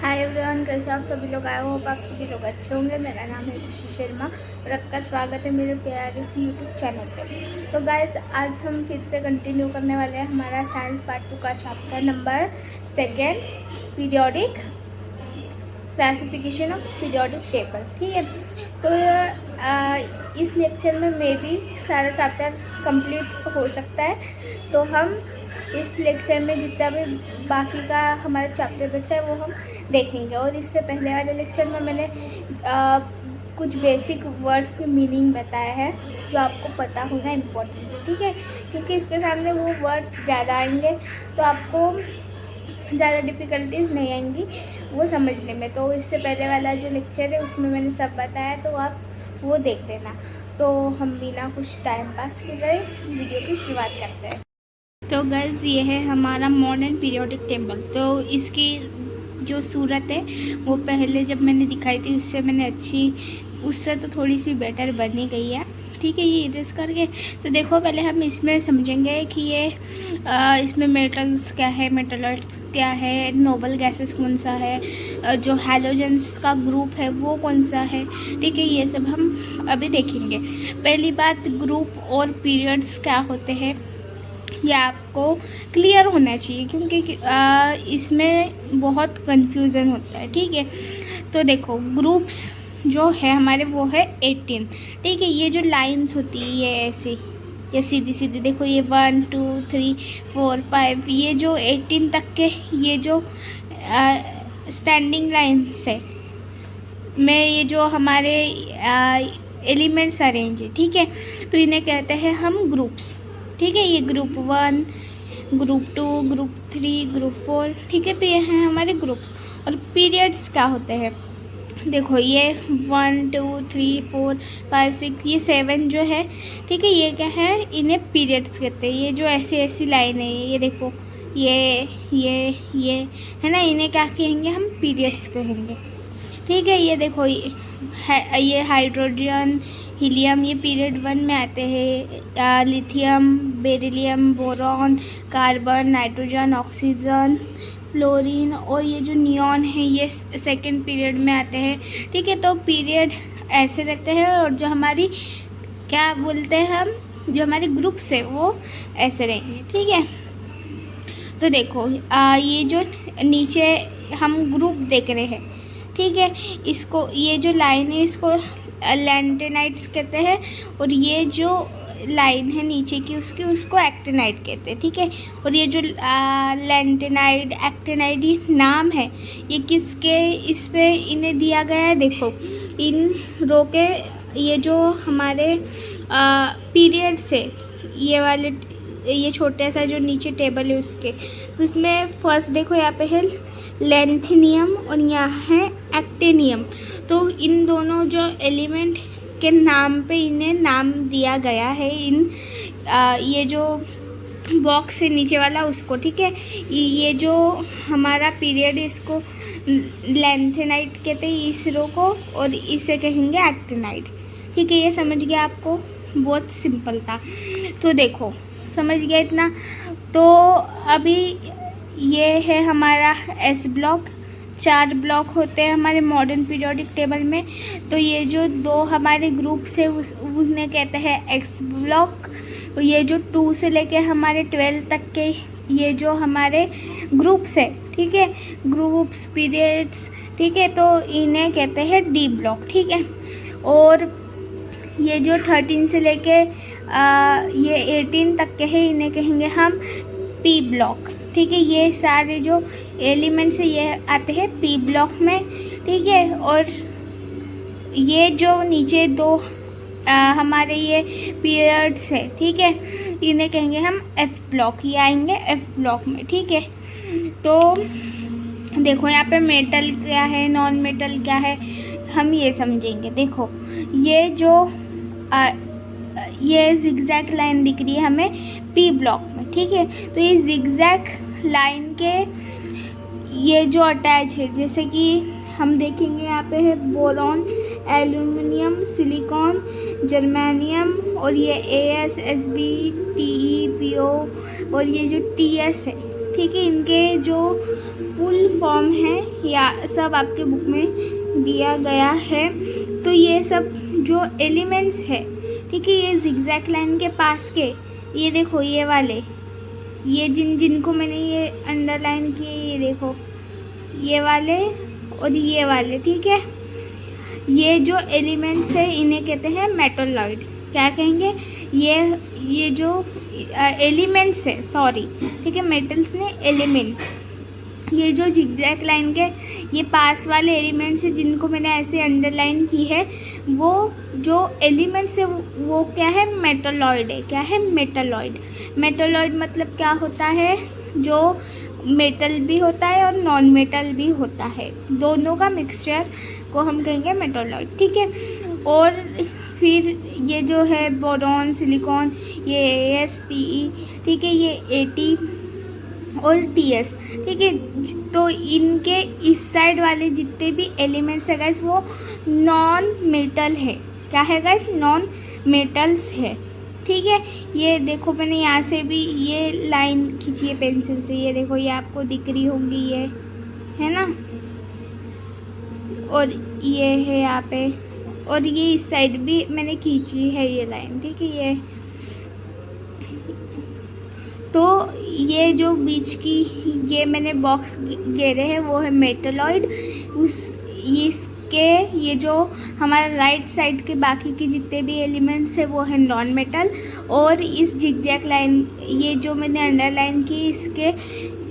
Hi everyone, कैसे आप सभी लोग आए हो। आप सभी लोग अच्छे होंगे। मेरा नाम है खुशी शर्मा और आपका स्वागत है मेरे प्यारे से यूट्यूब चैनल पे। तो गाइस, आज हम फिर से कंटिन्यू करने वाले हैं हमारा साइंस पार्ट 2 का chapter number 2 periodic classification of periodic table. ठीक है, तो इस लेक्चर में मे भी सारा चैप्टर कंप्लीट हो सकता है। तो हम इस लेक्चर में जितना भी बाकी का हमारा चैप्टर बचा है वो हम देखेंगे। और इससे पहले वाले लेक्चर में मैंने कुछ बेसिक वर्ड्स के मीनिंग बताया है जो आपको पता होना इम्पोर्टेंट है। ठीक है, क्योंकि इसके सामने वो वर्ड्स ज़्यादा आएंगे तो आपको ज़्यादा डिफ़िकल्टीज नहीं आएंगी वो समझने में। तो इससे पहले वाला जो लेक्चर है उसमें मैंने सब बताया, तो आप वो देख लेना। तो हम बिना कुछ टाइम पास के गए वीडियो की शुरुआत करते हैं। तो गाइस, ये है हमारा मॉडर्न पीरियोडिक टेबल। तो इसकी जो सूरत है वो पहले जब मैंने दिखाई थी उससे तो थोड़ी सी बेटर बनी गई है। ठीक है, ये इरेज करके तो देखो, पहले हम इसमें समझेंगे कि ये इसमें मेटल्स क्या है, मेटलॉइड्स क्या है, नोबल गैसेस कौन सा है, जो हैलोजेंस का ग्रुप है वो कौन सा है। ठीक है, ये सब हम अभी देखेंगे। पहली बात, ग्रुप और पीरियड्स क्या होते हैं ये आपको क्लियर होना चाहिए, क्योंकि इसमें बहुत कंफ्यूजन होता है। ठीक है, तो देखो, ग्रुप्स जो है हमारे वो है 18। ठीक है, ये जो लाइंस होती है ये ऐसे, ये सीधी सीधी देखो, ये 1 2 3 4 5, ये जो 18 तक के ये जो स्टैंडिंग लाइंस है में ये जो हमारे एलिमेंट्स अरेंज है। ठीक है, तो इन्हें कहते हैं हम ग्रुप्स। ठीक है, ये ग्रुप 1, ग्रुप 2, ग्रुप 3, ग्रुप 4। ठीक है, तो ये हैं हमारे ग्रुप्स। और पीरियड्स क्या होते हैं, देखो ये 1 2 3 4 5 6, ये 7 जो है, ठीक है, ये क्या है, इन्हें पीरियड्स कहते हैं। ये जो ऐसी लाइन है, ये देखो, ये है ना, इन्हें क्या कहेंगे हम, पीरियड्स कहेंगे। ठीक है, ये देखो, ये हाइड्रोजन, हीलियम, ये पीरियड 1 में आते हैं। Lithium, beryllium, boron, carbon, nitrogen, oxygen, fluorine और ये जो नियॉन है ये सेकंड पीरियड में आते हैं। ठीक है, तो पीरियड ऐसे रहते हैं और जो हमारी क्या बोलते हैं हम, जो हमारे ग्रुप्स है वो ऐसे रहेंगे। ठीक है, तो देखो ये जो नीचे हम ग्रुप देख रहे हैं, ठीक है, इसको, ये जो लाइन है इसको लैंटेनाइड्स कहते हैं, और ये जो लाइन है नीचे की उसको एक्टिनाइड कहते हैं। ठीक है, और ये जो लैंटेनाइड, एक्टिनाइड ये नाम है, ये किसके इस पे इन्हें दिया गया है, देखो इन रो के, ये जो हमारे पीरियड्स है, ये वाले, ये छोटा सा जो नीचे टेबल है उसके, तो इसमें फर्स्ट देखो यहाँ पे है लेंथेनियम और यहाँ है एक्टिनियम। तो इन दोनों जो एलिमेंट के नाम पे इन्हें नाम दिया गया है, ये जो बॉक्स है नीचे वाला उसको। ठीक है, ये जो हमारा पीरियड है इसको लेंथेनाइड कहते हैं इस रो को, और इसे कहेंगे एक्टिनाइड। ठीक है, ये समझ गया आपको, बहुत सिंपल था। तो देखो, समझ गया इतना। तो अभी ये है हमारा एस ब्लॉक। 4 ब्लॉक होते हैं हमारे मॉडर्न पीरियोडिक टेबल में। तो ये जो 2 हमारे ग्रुप्स है उन्हें कहते हैं एक्स ब्लॉक। और ये जो 2 से लेके हमारे 12 तक के ये जो हमारे ग्रुप्स है, ठीक है, ग्रुप्स, पीरियड्स, ठीक है, तो इन्हें कहते हैं डी ब्लॉक। ठीक है, और ये जो 13 से लेके ये 18 तक के हैं इन्हें कहेंगे हम पी ब्लॉक। ठीक है, ये सारे जो एलिमेंट्स है ये आते हैं पी ब्लॉक में। ठीक है, और ये जो नीचे 2 हमारे ये पीरियड्स है, ठीक है, इन्हें कहेंगे हम एफ ब्लॉक, ये आएंगे एफ ब्लॉक में। ठीक है, तो देखो यहाँ पे मेटल क्या है, नॉन मेटल क्या है, हम ये समझेंगे। देखो, ये जो ये जिगजैग लाइन दिख रही है हमें पी ब्लॉक में। ठीक है, तो ये जिगजैग लाइन के ये जो अटैच है, जैसे कि हम देखेंगे यहाँ पे है बोरॉन, एल्यूमिनियम, सिलिकॉन, जर्मेनियम, और ये AS, SB, TE, PO और ये जो TS है, ठीक है। इनके जो फुल फॉर्म है या सब आपके बुक में दिया गया है। तो ये सब जो एलिमेंट्स है, ठीक है, ये जिगजैग लाइन के पास के, ये देखो ये वाले, ये जिनको मैंने ये अंडरलाइन किए, ये देखो ये वाले और ये वाले, ठीक है। ये जो एलिमेंट्स है इन्हें कहते हैं मेटलॉइड। क्या कहेंगे? ये जो एलिमेंट्स है, सॉरी, ठीक है, मेटल्स ने एलिमेंट्स, ये जो जिगजैग लाइन के ये पास वाले एलिमेंट्स है जिनको मैंने ऐसे अंडरलाइन की है, वो जो एलिमेंट्स है वो क्या है? मेटलॉइड है। क्या है? मेटलॉइड। मेटलॉइड मतलब क्या होता है? जो मेटल भी होता है और नॉन मेटल भी होता है, दोनों का मिक्सचर को हम कहेंगे मेटलॉइड, ठीक है। और फिर ये जो है बोरॉन, सिलिकॉन, ये AsTe, ठीक है, ये At और Ts, ठीक है। तो इनके इस साइड वाले जितने भी एलिमेंट्स है गाइस वो नॉन मेटल है। क्या है गाइस? नॉन मेटल्स है, ठीक है। ये देखो मैंने यहाँ से भी ये लाइन खींची है पेंसिल से, ये देखो, ये आपको दिख रही होंगी, ये है ना, और ये है यहाँ पे, और ये इस साइड भी मैंने खींची है ये लाइन, ठीक है। ये तो ये जो बीच की ये मैंने बॉक्स घेरे हैं वो है मेटलॉइड। इसके ये जो हमारा राइट साइड के बाकी के जितने भी एलिमेंट्स है वो है नॉन मेटल। और इस जिगजैग लाइन, ये जो मैंने अंडरलाइन की, इसके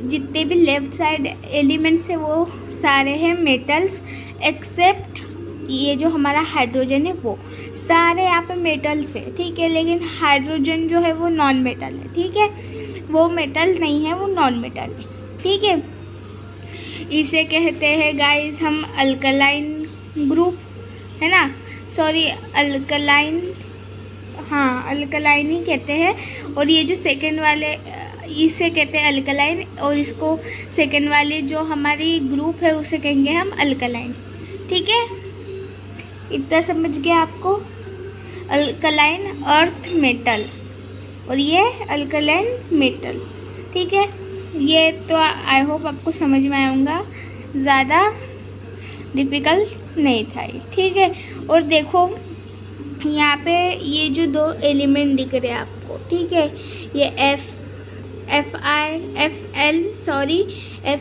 जितने भी लेफ्ट साइड एलिमेंट्स है वो सारे हैं मेटल्स, एक्सेप्ट ये जो हमारा हाइड्रोजन है वो सारे यहाँ पे मेटल्स है, ठीक है। लेकिन हाइड्रोजन जो है वो नॉन मेटल है, ठीक है, वो मेटल नहीं है, वो नॉन मेटल है, ठीक है। इसे कहते हैं गाइस हम अल्कलाइन ग्रुप, है ना, सॉरी अल्कलाइन, हाँ अल्कलाइन ही कहते हैं। और ये जो सेकंड वाले इसे कहते हैं अल्कलाइन, और इसको सेकंड वाले जो हमारी ग्रुप है उसे कहेंगे हम अल्कलाइन, ठीक है। इतना समझ गया आपको? अल्कलाइन अर्थ मेटल और ये अल्कलाइन मेटल, ठीक है। ये तो आई होप आपको समझ में आऊँगा, ज़्यादा डिफ़िकल्ट नहीं था ये, ठीक है। और देखो यहाँ पे ये जो दो एलिमेंट दिख रहे हैं आपको, ठीक है, ये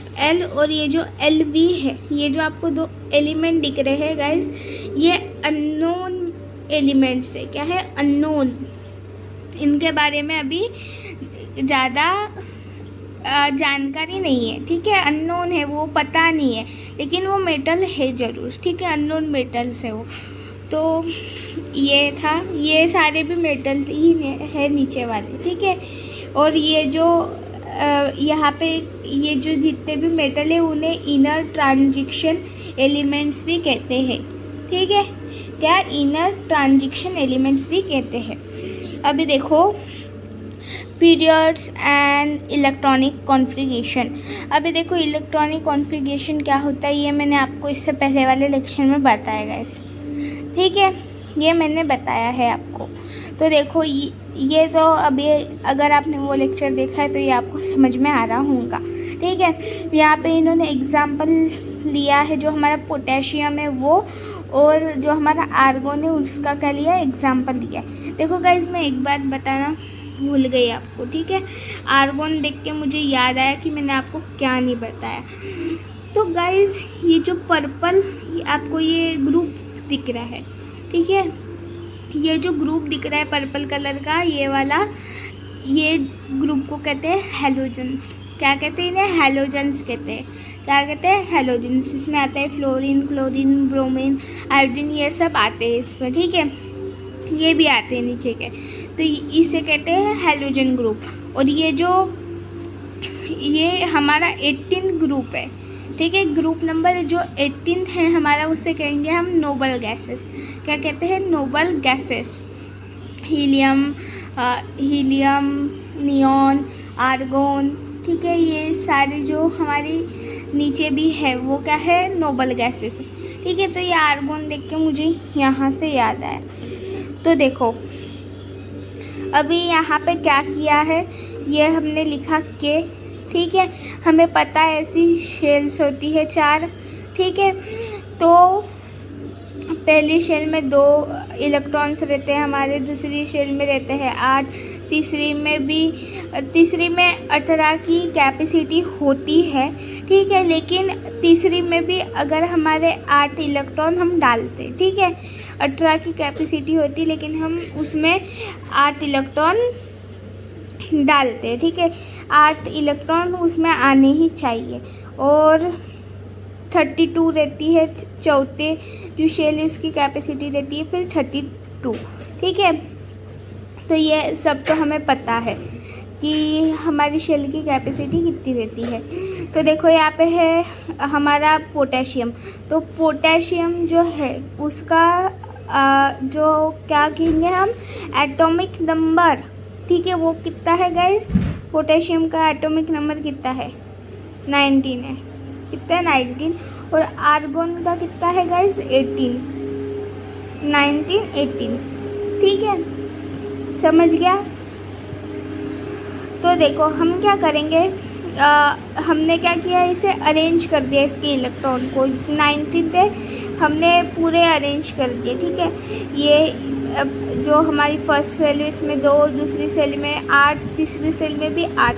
Fl और ये जो Lv है, ये जो आपको दो एलिमेंट दिख रहे हैं गाइस, ये अननोन एलिमेंट्स है। क्या है? अननोन। इनके बारे में अभी ज़्यादा जानकारी नहीं है, ठीक है, अननोन है, वो पता नहीं है, लेकिन वो मेटल है ज़रूर, ठीक है, अननोन मेटल्स है वो। तो ये था, ये सारे भी मेटल्स ही है नीचे वाले, ठीक है। और ये जो यहाँ पे ये जो जितने भी मेटल है उन्हें इनर ट्रांजिशन एलिमेंट्स भी कहते हैं, ठीक है। क्या? इनर ट्रांजिशन एलिमेंट्स भी कहते हैं। अभी देखो पीरियड्स एंड इलेक्ट्रॉनिक कॉन्फ़िगरेशन। अभी देखो इलेक्ट्रॉनिक कॉन्फ़िगरेशन क्या होता है, ये मैंने आपको इससे पहले वाले लेक्चर में बताया गाइस, ठीक है, ये मैंने बताया है आपको। तो देखो ये तो अभी अगर आपने वो लेक्चर देखा है तो ये आपको समझ में आ रहा होगा, ठीक है। यहाँ पे इन्होंने एग्जाम्पल लिया है, जो हमारा पोटेशियम है वो, और जो हमारा आर्गोन है उसका क्या लिया? एग्जाम्पल लिया। देखो गाइज मैं एक बात बताना भूल गई आपको, ठीक है। आर्गोन देख के मुझे याद आया कि मैंने आपको क्या नहीं बताया। तो गाइज ये जो पर्पल आपको ये ग्रुप दिख रहा है, ठीक है, ये जो ग्रुप दिख रहा है पर्पल कलर का, ये वाला, ये ग्रुप को कहते हैं हैलोजेंस। क्या कहते हैं इन्हें? हैलोजेंस कहते हैं। क्या कहते हैं? हैलोजेंस। इसमें आता है फ्लोरीन, क्लोरीन, ब्रोमीन, आयोडीन, ये सब आते हैं इसमें, ठीक है, ये भी आते हैं नीचे के। तो इसे कहते हैं हैलोजन ग्रुप। और ये हमारा 18 ग्रुप है, ठीक है, ग्रुप नंबर जो 18 है हमारा, उसे कहेंगे हम नोबल गैसेस। क्या कहते हैं? Noble gases. Helium, neon, argon, ठीक है, ये सारे जो हमारी नीचे भी है वो क्या है? नोबल गैसेस, ठीक है। तो ये आर्गोन देख के मुझे यहाँ से याद आया। तो देखो अभी यहाँ पे क्या किया है, ये हमने लिखा के, ठीक है, हमें पता है ऐसी शेल्स होती है 4, ठीक है। तो पहली शेल में 2 इलेक्ट्रॉन्स रहते हैं हमारे, दूसरी शेल में रहते हैं 8, तीसरी में 18 की कैपेसिटी होती है, ठीक है। लेकिन तीसरी में भी अगर हमारे 8 इलेक्ट्रॉन हम डालते, ठीक है, 18 की कैपेसिटी होती लेकिन हम उसमें 8 इलेक्ट्रॉन डालते, ठीक है। 8 इलेक्ट्रॉन उसमें आने ही चाहिए। और 32 रहती है चौथे जो शेल है उसकी कैपेसिटी रहती है फिर 32, ठीक है। तो ये सब तो हमें पता है कि हमारी शेल की कैपेसिटी कितनी रहती है। तो देखो यहाँ पे है हमारा पोटेशियम। तो पोटेशियम जो है उसका जो क्या कहेंगे हम, एटॉमिक नंबर, ठीक है, वो कितना है गाइस? पोटेशियम का एटॉमिक नंबर कितना है? 19 है। कितना है? 19। और आर्गन का कितना है गाइस? 18, 19, 18, ठीक है, समझ गया। तो देखो हम क्या करेंगे, हमने क्या किया, इसे अरेंज कर दिया, इसके इलेक्ट्रॉन को 19 पे हमने पूरे अरेंज कर दिए, ठीक है। ये जो हमारी फर्स्ट सेल है इसमें 2, दूसरी सेल में 8, तीसरी सेल में भी 8,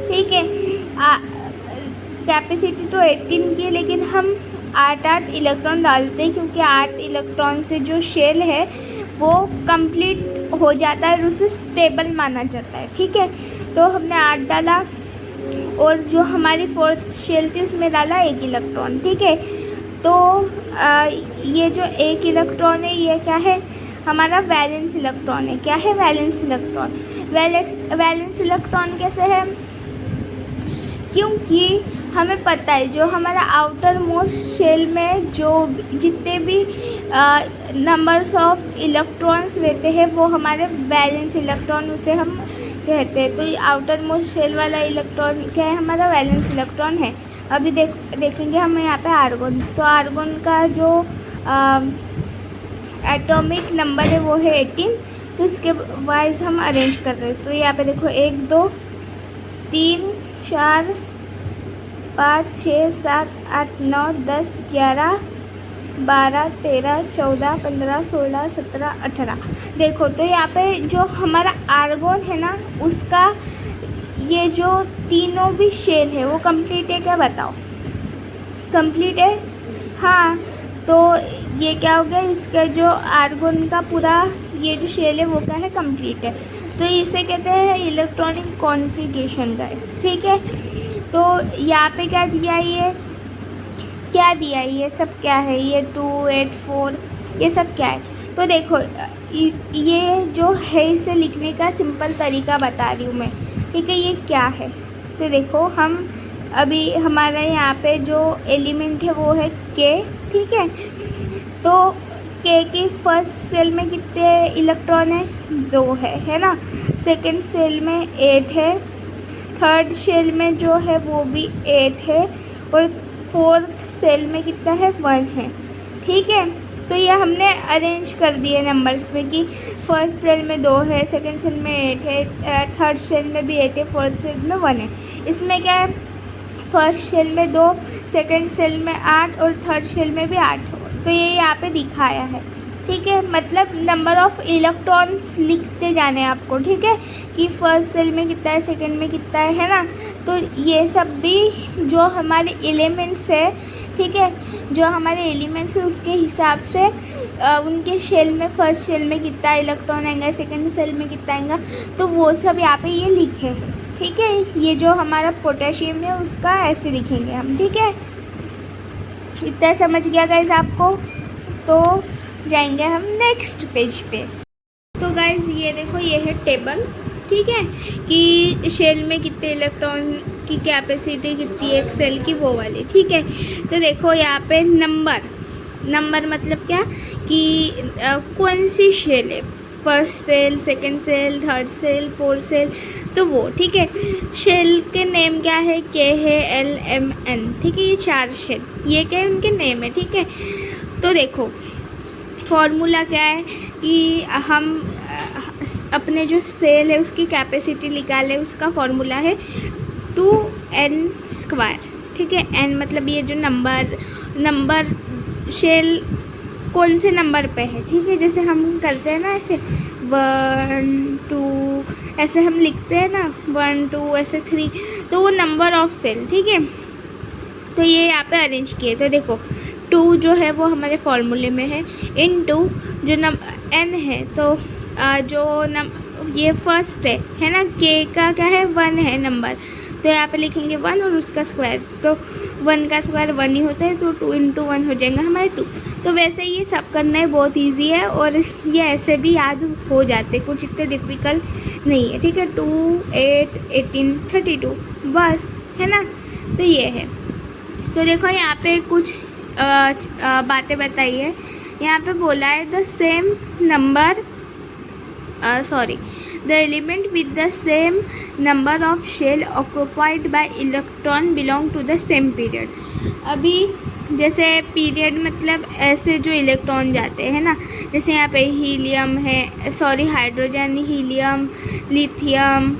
ठीक है। कैपेसिटी तो 18 की है लेकिन हम 8 इलेक्ट्रॉन डालते हैं क्योंकि 8 इलेक्ट्रॉन से जो शेल है वो कंप्लीट हो जाता है और उसे स्टेबल माना जाता है, ठीक है। तो हमने 8 डाला और जो हमारी फोर्थ शेल थी उसमें डाला 1 इलेक्ट्रॉन, ठीक है। तो ये जो 1 इलेक्ट्रॉन है ये क्या है? हमारा वैलेंस इलेक्ट्रॉन है। क्या है? Valence electron. वैलेंस इलेक्ट्रॉन कैसे है? क्योंकि हमें पता है जो हमारा आउटर मोस्ट शेल में जो जितने भी नंबर्स ऑफ इलेक्ट्रॉन्स रहते हैं वो हमारे वैलेंस इलेक्ट्रॉन, उसे हम कहते हैं। तो आउटर मोस्ट शेल वाला इलेक्ट्रॉन क्या है? हमारा वैलेंस इलेक्ट्रॉन है। अभी देखेंगे हम यहाँ पे आर्गन। तो आर्गन का जो एटॉमिक नंबर है वो है 18। तो इसके वाइज हम अरेंज कर रहे हैं। तो यहाँ पे देखो 1, 2, 3, 4, 5, 6, 7, 8, 9, 10, 11, 12, 13, 14, 15, 16, 17, 18। देखो तो यहाँ पे जो हमारा आर्गन है ना उसका ये जो तीनों भी शेल है वो कंप्लीट है क्या? बताओ, कंप्लीट है? हाँ। तो ये क्या हो गया, इसका जो आर्गन का पूरा ये जो शेल है वो क्या है? कंप्लीट है। तो इसे कहते हैं इलेक्ट्रॉनिक कॉन्फ़िगरेशन गाइस, ठीक है। तो यहाँ पे क्या दिया है? ये क्या दिया है? ये सब क्या है? ये 2, 8, 4 ये सब क्या है? तो देखो ये जो है इसे लिखने का सिंपल तरीका बता रही हूँ मैं, ठीक है। ये क्या है? तो देखो हम अभी हमारा यहाँ पे जो एलिमेंट है वो है के, ठीक है। तो के की फर्स्ट सेल में कितने इलेक्ट्रॉन है? 2 है ना। सेकंड सेल में 8 है, थर्ड सेल में जो है वो भी 8 है और फोर्थ सेल में कितना है? 1 है, ठीक है। तो ये हमने अरेंज कर दिए नंबर्स में कि फर्स्ट सेल में 2 है, सेकंड सेल में 8 है, थर्ड सेल में भी 8 है, फोर्थ सेल में 1 है। इसमें क्या है? फर्स्ट सेल में 2, सेकंड सेल में 8 और थर्ड सेल में भी 8। तो ये यहाँ पे दिखाया है, ठीक है। मतलब नंबर ऑफ़ इलेक्ट्रॉन्स लिखते जाने हैं आपको, ठीक है, कि फर्स्ट सेल में कितना है, सेकंड में कितना है ना। तो ये सब भी जो हमारे एलिमेंट्स है, ठीक है, जो हमारे एलिमेंट्स है उसके हिसाब से उनके शेल में फर्स्ट शेल में कितना इलेक्ट्रॉन आएगा, सेकंड सेल में कितना आएगा, तो वो सब यहाँ पे ये लिखे हैं, ठीक है। ये जो हमारा पोटेशियम है उसका ऐसे लिखेंगे हम, ठीक है। इतना समझ गया गाइज आपको? तो जाएंगे हम नेक्स्ट पेज पे। तो गाइज ये देखो ये है टेबल, ठीक है, कि शेल में कितने इलेक्ट्रॉन की कैपेसिटी कितनी है एक सेल की, वो वाली, ठीक है। तो देखो यहाँ पे नंबर मतलब क्या कि कौन सी शेल है, first cell, second cell, third cell, fourth cell, तो वो, ठीक है। शेल के नेम क्या है? के है, एल, एम, एन, ठीक है। ये 4 शेल, ये क्या है? उनके नेम है, ठीक है। तो देखो फॉर्मूला क्या है कि हम अपने जो सेल है उसकी कैपेसिटी निकालें, उसका फॉर्मूला है 2 एन स्क्वायर, ठीक है। एन मतलब ये जो नंबर शेल कौन से नंबर पे है, ठीक है। जैसे हम करते हैं ना ऐसे 1 2 ऐसे हम लिखते हैं ना 1 2 ऐसे 3, तो वो नंबर ऑफ सेल, ठीक है। तो ये यहाँ पे अरेंज किए, तो देखो 2 जो है वो हमारे फॉर्मूले में है, इनटू जो n है, तो ये फर्स्ट है ना, k का क्या है 1 है नंबर, तो यहाँ पे लिखेंगे 1 और उसका स्क्वायर, तो 1 का स्क्वायर 1 ही होता है, तो 2 × 1 हो जाएगा हमारे 2। तो वैसे ये सब करना है बहुत इजी है, और ये ऐसे भी याद हो जाते, कुछ इतने डिफ़िकल्ट नहीं है, ठीक है। 2 8 18 32 बस, है ना। तो ये है। तो देखो यहाँ पे कुछ बातें बताई है। यहाँ पे बोला है the same number the element with the same number of shell occupied by electron belong to the same period। अभी जैसे पीरियड मतलब ऐसे जो इलेक्ट्रॉन जाते हैं ना, जैसे यहाँ पे हीलियम है, hydrogen, helium, lithium,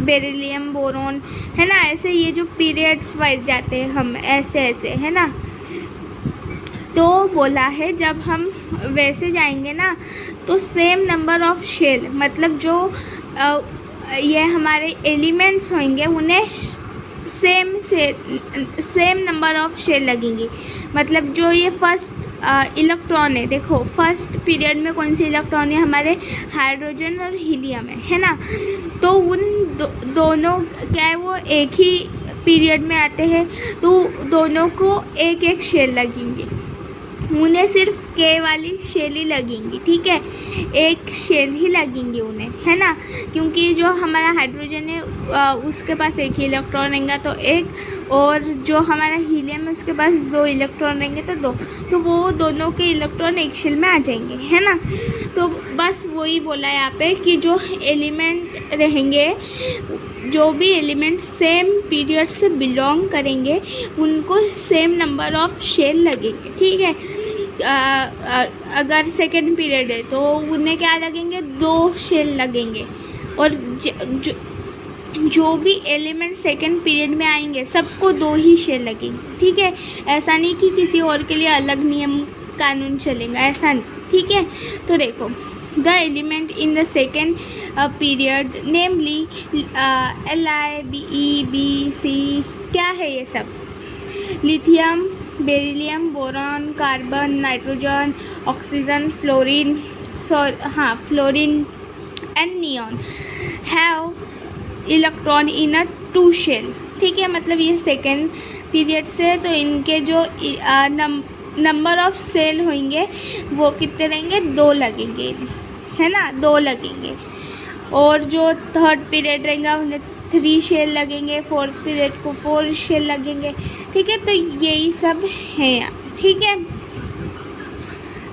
beryllium, boron, है ना। ऐसे ये जो पीरियड्स वाइज जाते हैं हम ऐसे है ना। तो बोला है जब हम वैसे जाएंगे ना, तो सेम नंबर ऑफ शेल मतलब जो ये हमारे एलिमेंट्स होंगे उन्हें सेम नंबर ऑफ शेल लगेंगी। मतलब जो ये फर्स्ट इलेक्ट्रॉन है, देखो फर्स्ट पीरियड में कौन सी इलेक्ट्रॉन है, हमारे हाइड्रोजन और हीलियम है ना। तो उन दोनों क्या है, वो एक ही पीरियड में आते हैं, तो दोनों को एक एक शेल लगेंगी, उन्हें सिर्फ K वाली शेल ही लगेंगी, ठीक है। एक शेल ही लगेंगी उन्हें, है ना, क्योंकि जो हमारा हाइड्रोजन है उसके पास एक ही इलेक्ट्रॉन रहेंगे तो एक, और जो हमारा हीलियम है उसके पास 2 इलेक्ट्रॉन रहेंगे तो 2, तो वो दोनों के इलेक्ट्रॉन एक शेल में आ जाएंगे, है ना। तो बस वही बोला है यहाँ पे कि जो एलिमेंट रहेंगे, जो भी एलिमेंट सेम पीरियड से बिलोंग करेंगे उनको सेम नंबर ऑफ शेल लगेंगे, ठीक है। अगर सेकेंड पीरियड है तो उन्हें क्या लगेंगे, 2 शेल लगेंगे, और जो भी एलिमेंट सेकेंड पीरियड में आएंगे सबको 2 ही शेल लगेंगे, ठीक है। ऐसा नहीं कि किसी और के लिए अलग नियम कानून चलेगा, ऐसा नहीं, ठीक है। तो देखो the element in the second period namely Li Be Bc, क्या है ये सब, lithium, beryllium, boron, carbon, nitrogen, oxygen, fluorine and neon have electron in a 2 shell, ठीक है। मतलब ये सेकेंड पीरियड से, तो इनके जो नंबर ऑफ सेल होंगे वो कितने रहेंगे, 2 लगेंगे, है ना, 2 लगेंगे। और जो थर्ड पीरियड रहेगा उन्हें 3 शेल लगेंगे, फोर्थ पीरियड को 4 शेल लगेंगे, ठीक है। तो यही सब है, ठीक है।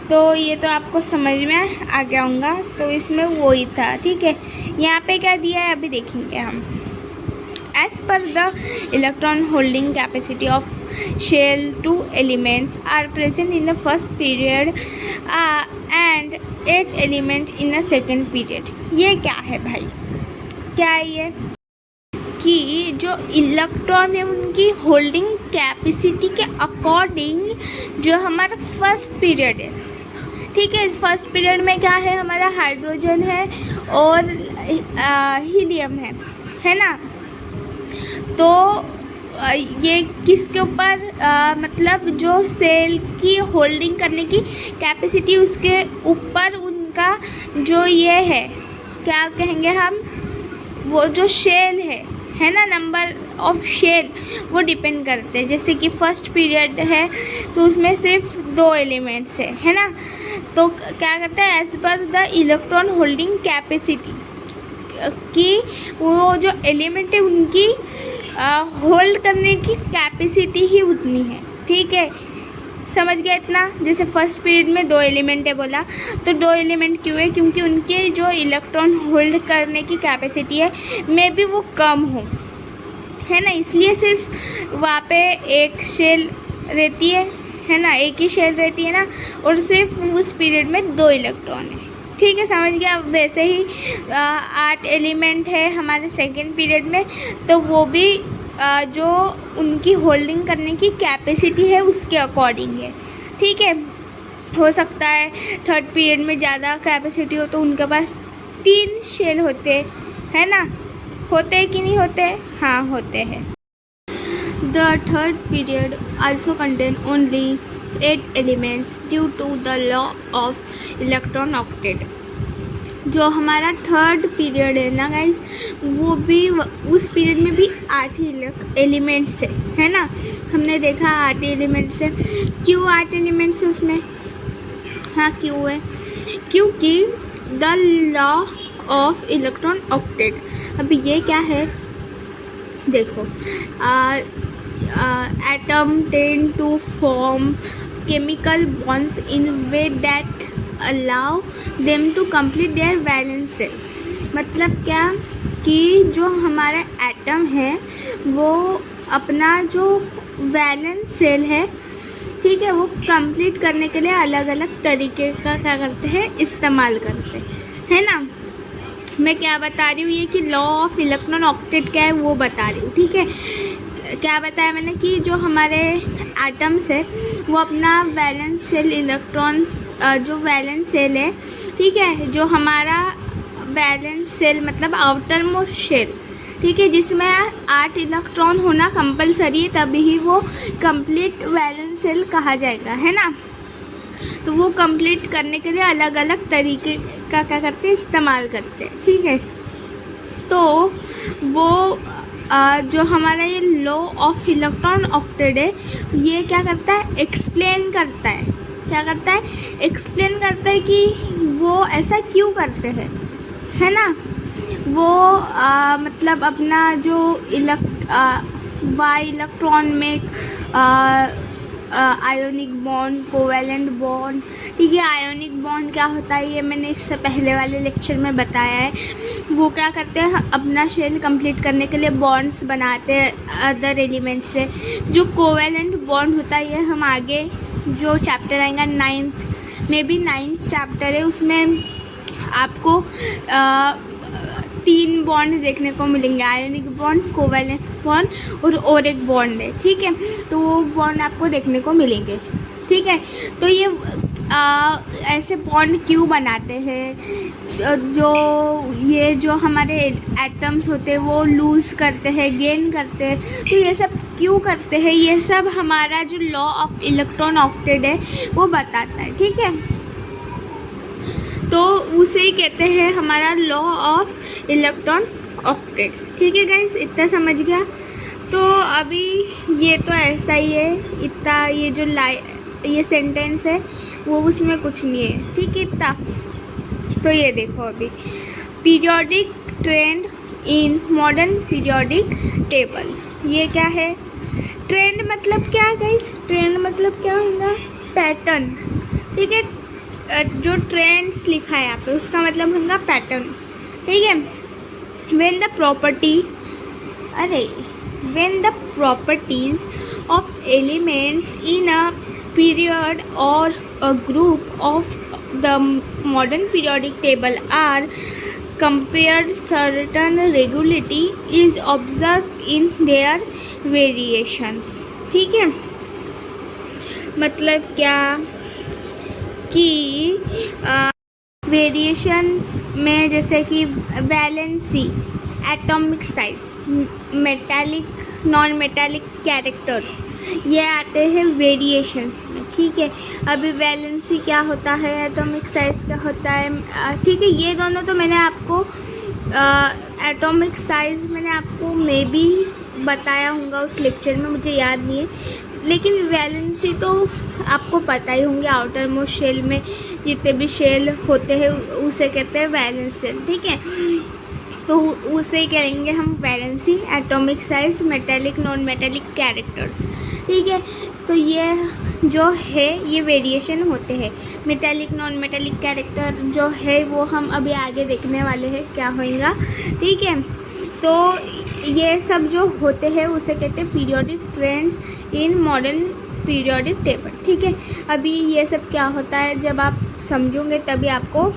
तो ये तो आपको समझ में आ गया होगा, तो इसमें वो ही था, ठीक है। यहाँ पे क्या दिया है अभी देखेंगे हम। As per the electron holding capacity of shell 2 elements are present in the first period and 8 element in the second period. ये क्या है भाई, क्या है ये, कि जो इलेक्ट्रॉन है उनकी होल्डिंग कैपेसिटी के अकॉर्डिंग जो हमारा फर्स्ट पीरियड है, ठीक है। फर्स्ट पीरियड में क्या है, हमारा हाइड्रोजन है और हीलियम है ना। तो ये किसके ऊपर मतलब जो सेल की होल्डिंग करने की कैपेसिटी उसके ऊपर उनका जो ये है, क्या कहेंगे हम, वो जो शेल है ना, नंबर ऑफ शेल वो डिपेंड करते हैं। जैसे कि फर्स्ट पीरियड है तो उसमें सिर्फ 2 एलिमेंट्स है ना। तो क्या करता है, as per the electron holding capacity कि वो जो एलिमेंट है उनकी होल्ड करने की कैपेसिटी ही उतनी है, ठीक है। समझ गया इतना। जैसे फर्स्ट पीरियड में 2 एलिमेंट है बोला, तो 2 एलिमेंट क्यों है, क्योंकि उनके जो इलेक्ट्रॉन होल्ड करने की कैपेसिटी है मे बी वो कम हो, है ना, इसलिए सिर्फ वहाँ पे एक शेल रहती है ना, एक ही शेल रहती है ना, और सिर्फ उस पीरियड में 2 इलेक्ट्रॉन है, ठीक है। समझ गया। वैसे ही 8 एलिमेंट है हमारे सेकेंड पीरियड में, तो वो भी जो उनकी होल्डिंग करने की कैपेसिटी है उसके अकॉर्डिंग है, ठीक है। हो सकता है थर्ड पीरियड में ज़्यादा कैपेसिटी हो तो उनके पास 3 शेल होते है ना, होते हैं कि नहीं होते? हाँ होते हैं। The third period also contain only 8 elements due to the law of electron octet. जो हमारा थर्ड पीरियड है ना गाइस, वो भी उस पीरियड में भी 8 ही एलिमेंट्स है ना। हमने देखा 8 एलिमेंट्स है। क्यों 8 एलिमेंट्स है उसमें? हाँ क्यों है? क्योंकि the law of electron octet. अभी ये क्या है देखो, atom tend to form chemical bonds in way that allow them to complete their valence shell. मतलब क्या कि जो हमारा एटम है वो अपना जो वैलेंस सेल है, ठीक है, वो कंप्लीट करने के लिए अलग अलग तरीके का क्या करते हैं, इस्तेमाल करते हैं ना। मैं क्या बता रही हूँ, ये कि लॉ ऑफ इलेक्ट्रॉन ऑक्टेट क्या है वो बता रही हूँ, ठीक है। क्या बताया मैंने कि जो हमारे एटम्स है वो अपना वैलेंस सेल इलेक्ट्रॉन, जो वैलेंस सेल है, ठीक है, जो हमारा वैलेंस सेल मतलब आउटर मोस्ट शेल, ठीक है, जिसमें 8 इलेक्ट्रॉन होना कंपलसरी है, तभी ही वो कंप्लीट वैलेंस सेल कहा जाएगा, है ना। तो वो कंप्लीट करने के लिए अलग अलग तरीके का क्या करते हैं, इस्तेमाल करते हैं, ठीक है। तो वो जो हमारा ये लॉ ऑफ इलेक्ट्रॉन ऑक्टेट है, ये क्या करता है, एक्सप्लेन करता है। क्या करता है? एक्सप्लेन करता है कि वो ऐसा क्यों करते हैं, है ना। वो मतलब अपना जो वाई इलेक्ट्रॉन में आयोनिक बॉन्ड, कोवेलेंट बॉन्ड, ठीक है। आयोनिक बॉन्ड क्या होता है ये मैंने इससे पहले वाले लेक्चर में बताया है। वो क्या करते हैं, अपना शेल कंप्लीट करने के लिए बॉन्ड्स बनाते हैं अदर एलिमेंट्स से। जो कोवेलेंट बॉन्ड होता है ये हम आगे जो चैप्टर आएगा 9th में भी 9th चैप्टर है, उसमें आपको 3 बॉन्ड देखने को मिलेंगे, आयोनिक बॉन्ड, कोवेलेंट बॉन्ड और एक बॉन्ड है, ठीक है। तो वो बॉन्ड आपको देखने को मिलेंगे, ठीक है। तो ये ऐसे बॉन्ड क्यों बनाते हैं, जो हमारे एटम्स होते हैं वो लूज़ करते हैं, गेन करते हैं, तो ये सब क्यों करते हैं, ये सब हमारा जो लॉ ऑफ इलेक्ट्रॉन ऑक्टेट है वो बताता है, ठीक है। तो उसे ही कहते हैं हमारा लॉ ऑफ इलेक्ट्रॉन ऑक्टेट, ठीक है गाइस, इतना समझ गया। तो अभी ये तो ऐसा ही है, इतना ये जो ये सेंटेंस है वो उसमें कुछ नहीं है, ठीक है, इतना। तो ये देखो अभी periodic trend in modern periodic table, ये क्या है? ट्रेंड मतलब क्या गाइस? ट्रेंड मतलब क्या होगा? पैटर्न, ठीक है। जो ट्रेंड्स लिखा है यहाँ पे उसका मतलब होगा पैटर्न, ठीक है। when the properties of elements in a period or a group of the modern periodic table are compared, certain regularity is observed in their variations, ठीक है। मतलब क्या कि वेरिएशन में जैसे कि valency, atomic size, metallic, non metallic characters, ये आते हैं वेरिएशंस में, ठीक है। अभी वैलेंसी क्या होता है, एटॉमिक साइज क्या होता है, ठीक है। ये दोनों तो मैंने आपको एटॉमिक साइज मैंने आपको मे बी बताया होगा उस लेक्चर में, मुझे याद नहीं है, लेकिन वैलेंसी तो आपको पता ही होंगे। आउटर मोस्ट शेल में जितने भी शेल होते हैं उसे कहते हैं वैलेंस सेल, ठीक है। तो उसे कहेंगे हम valency, atomic size, metallic, non metallic characters, ठीक है। तो ये जो है ये वेरिएशन होते हैं। मेटालिक, नॉन मेटालिक कैरेक्टर जो है वो हम अभी आगे देखने वाले हैं क्या होएगा, ठीक है। तो ये सब जो होते हैं उसे कहते हैं periodic trends in modern periodic table, ठीक है। अभी ये सब क्या होता है जब आप समझोगे तभी आपको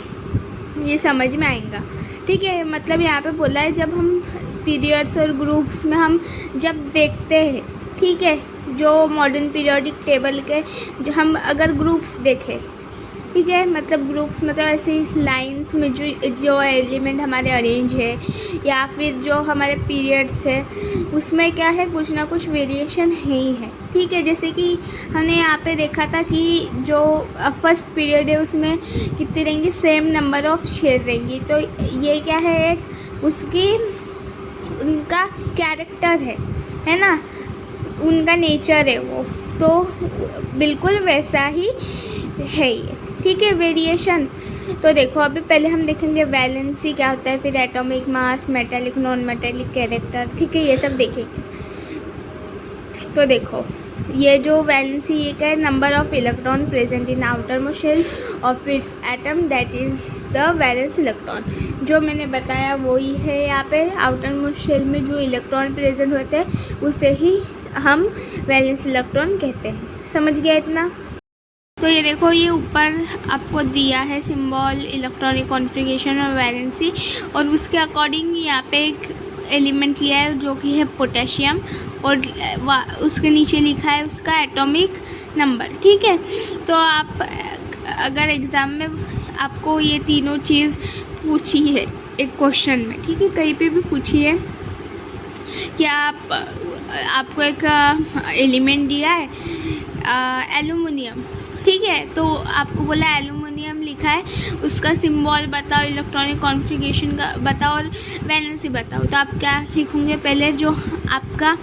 ये समझ में आएगा, ठीक है, मतलब यहाँ पे बोला है जब हम पीरियड्स और ग्रुप्स में हम जब देखते हैं, ठीक है, जो मॉडर्न पीरियोडिक टेबल के जो हम अगर ग्रुप्स देखें, ठीक है, मतलब ग्रुप्स मतलब ऐसी लाइंस में जो एलिमेंट हमारे अरेंज है या फिर जो हमारे पीरियड्स है उसमें क्या है, कुछ ना कुछ वेरिएशन है ही है, ठीक है। जैसे कि हमने यहाँ पे देखा था कि जो फर्स्ट पीरियड है उसमें कितनी रहेंगी, सेम नंबर ऑफ शेर रहेंगी। तो ये क्या है, एक उसकी उनका कैरेक्टर है ना, उनका नेचर है वो, तो बिल्कुल वैसा ही है ये, ठीक है, वेरिएशन। तो देखो अभी पहले हम देखेंगे वैलेंसी क्या होता है, फिर atomic mass, metallic, non metallic character, ठीक है, ये सब देखेंगे। तो देखो ये जो वैलेंसी ये क्या है, number of electron present in outer most shell of its atom, that is the valence electron. जो मैंने बताया वही है यहाँ पे, आउटर मोस्ट शेल में जो इलेक्ट्रॉन प्रेजेंट होते हैं उसे ही हम वैलेंस इलेक्ट्रॉन कहते हैं। समझ गया इतना? तो ये देखो ये ऊपर आपको दिया है सिंबल, इलेक्ट्रॉनिक कॉन्फ़िगरेशन और वैलेंसी, और उसके अकॉर्डिंग यहाँ पे एक एलिमेंट लिया है जो कि है पोटेशियम, और उसके नीचे लिखा है उसका एटॉमिक नंबर, ठीक है। तो आप अगर एग्ज़ाम में आपको ये तीनों चीज़ पूछी है एक क्वेश्चन में, ठीक है, कहीं पे भी पूछी है कि आपको एक एलिमेंट दिया है एल्युमिनियम, ठीक है, तो आपको बोला एल्युमिनियम लिखा है, उसका सिंबल बताओ, इलेक्ट्रॉनिक कॉन्फ़िगरेशन का बताओ और वैलेंसी बताओ। तो आप क्या लिखोगे, पहले जो आपका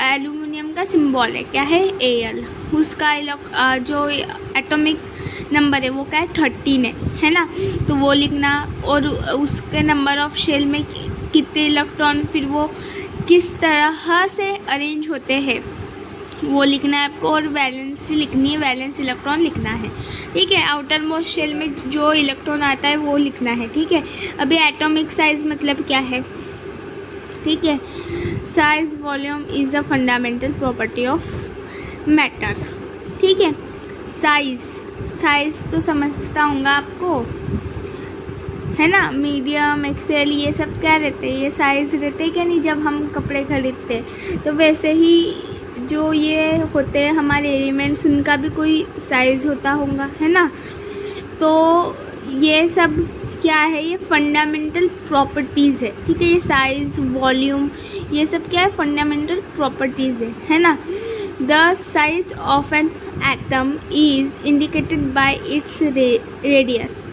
एल्युमिनियम का सिंबल है क्या है Al, उसका जो एटॉमिक नंबर है वो क्या है 13 है ना, तो वो लिखना, और उसके नंबर ऑफ शेल में कितने इलेक्ट्रॉन, फिर वो किस तरह से अरेंज होते हैं वो लिखना है आपको, और वैलेंसी लिखनी है, वैलेंस इलेक्ट्रॉन लिखना है, ठीक है। आउटर मोस्ट शेल में जो इलेक्ट्रॉन आता है वो लिखना है, ठीक है। अभी एटॉमिक साइज़ मतलब क्या है, ठीक है, size volume is a fundamental property of matter, ठीक है। साइज़ तो समझता होगा आपको, है ना, मीडियम, एक्सेल, ये सब क्या रहते हैं, ये साइज़ रहते हैं क्या नहीं, जब हम कपड़े खरीदते हैं तो वैसे ही जो ये होते हैं हमारे एलिमेंट्स, उनका भी कोई साइज़ होता होगा, है ना। तो ये सब क्या है, ये फंडामेंटल प्रॉपर्टीज़ है, ठीक है, ये साइज़, वॉल्यूम, ये सब क्या है, फंडामेंटल प्रॉपर्टीज़ है ना। The size of an atom is indicated by its radius.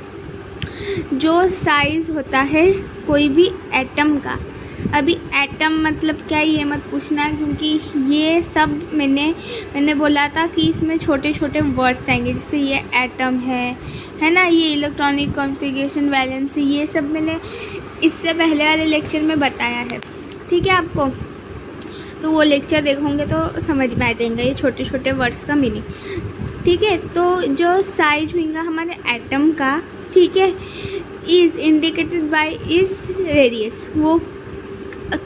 जो साइज़ होता है कोई भी एटम का, अभी एटम मतलब क्या है ये मत पूछना है, क्योंकि ये सब मैंने बोला था कि इसमें छोटे छोटे वर्ड्स आएंगे, जैसे ये एटम है ना, ये इलेक्ट्रॉनिक कॉन्फ़िगरेशन, वैलेंसी, ये सब मैंने इससे पहले वाले लेक्चर में बताया है, ठीक है आपको। तो वो लेक्चर देखोगे तो समझ में आ जाएगा ये छोटे छोटे वर्ड्स का मीनिंग, ठीक है। तो जो साइज होगा हमारे एटम का, ठीक है, is indicated by its radius, वो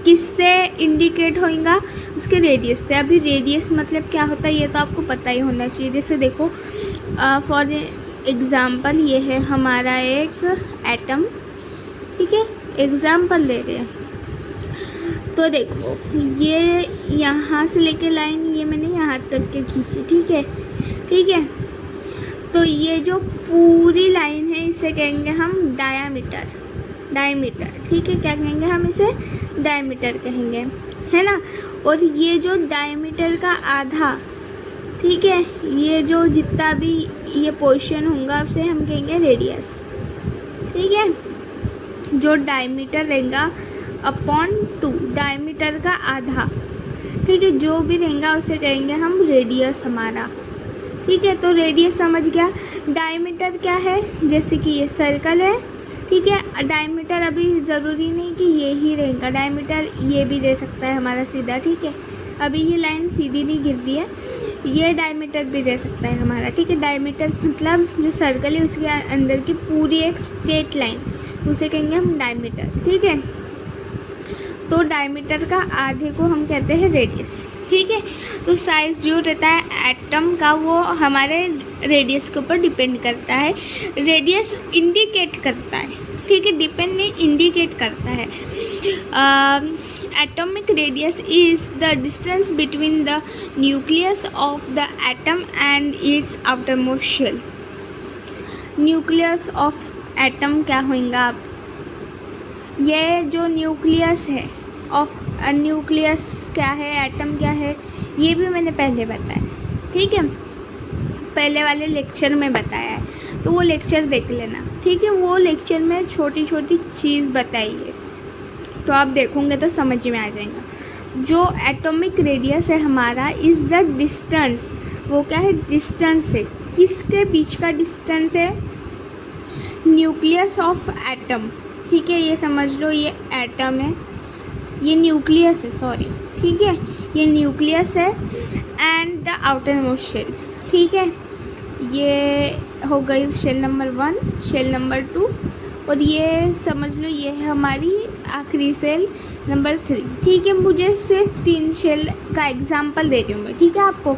किससे इंडिकेट होगा, उसके रेडियस से। अभी रेडियस मतलब क्या होता है ये तो आपको पता ही होना चाहिए। जैसे देखो फॉर एग्ज़ाम्पल ये है हमारा एक एटम, ठीक है, एग्ज़ाम्पल ले रहे हैं। तो देखो ये यहाँ से लेके लाइन ये मैंने यहाँ तक के खींची, ठीक है। तो ये जो पूरी लाइन है इसे कहेंगे हम डायामीटर, ठीक है, क्या कहेंगे हम इसे, डायमीटर कहेंगे, है ना। और ये जो डायमीटर का आधा, ठीक है, ये जो जितना भी ये पोर्शन होगा उसे हम कहेंगे रेडियस, ठीक है। जो डायमीटर रहेगा अपॉन 2, डायमीटर का आधा, ठीक है, जो भी रहेगा उसे कहेंगे हम रेडियस हमारा, ठीक है। तो रेडियस समझ गया। डायमीटर क्या है, जैसे कि ये सर्कल है, ठीक है, डायमीटर अभी ज़रूरी नहीं कि ये ही रहेगा, डायमीटर ये भी दे सकता है हमारा सीधा, ठीक है। अभी ये लाइन सीधी नहीं गिर रही है, ये डायमीटर भी दे सकता है हमारा, ठीक है। डायमीटर मतलब जो सर्कल है उसके अंदर की पूरी एक स्ट्रेट लाइन, उसे कहेंगे हम डायमीटर, ठीक है। तो डायमीटर का आधे को हम कहते हैं रेडियस, ठीक है। तो साइज़ जो रहता है एटम का वो हमारे रेडियस के ऊपर डिपेंड करता है। रेडियस इंडिकेट करता है, ठीक है, डिपेंड नहीं, इंडिकेट करता है। Atomic radius is the distance between the nucleus of the atom and its outer most shell. Nucleus of atom क्या होगा आप, ये जो न्यूक्लियस है ऑफ न्यूक्लियस क्या है, एटम क्या है, ये भी मैंने पहले बताया, ठीक है, पहले वाले लेक्चर में बताया है, तो वो लेक्चर देख लेना, ठीक है। वो लेक्चर में छोटी छोटी चीज़ बताई है, तो आप देखोगे तो समझ में आ जाएगा। जो एटॉमिक रेडियस है हमारा इज़ द डिस्टेंस, वो क्या है, डिस्टेंस है, किसके बीच का डिस्टेंस है, न्यूक्लियस ऑफ एटम, ठीक है, ये समझ लो, ये एटम है, ये न्यूक्लियस है, सॉरी, ठीक है, ये न्यूक्लियस है, and the outer most shell, ठीक है, ये हो गई शेल नंबर 1, शेल नंबर 2, और ये समझ लो ये है हमारी आखिरी शेल नंबर 3, ठीक है। मुझे सिर्फ 3 शेल का एग्जांपल दे रही हूँ मैं, ठीक है आपको।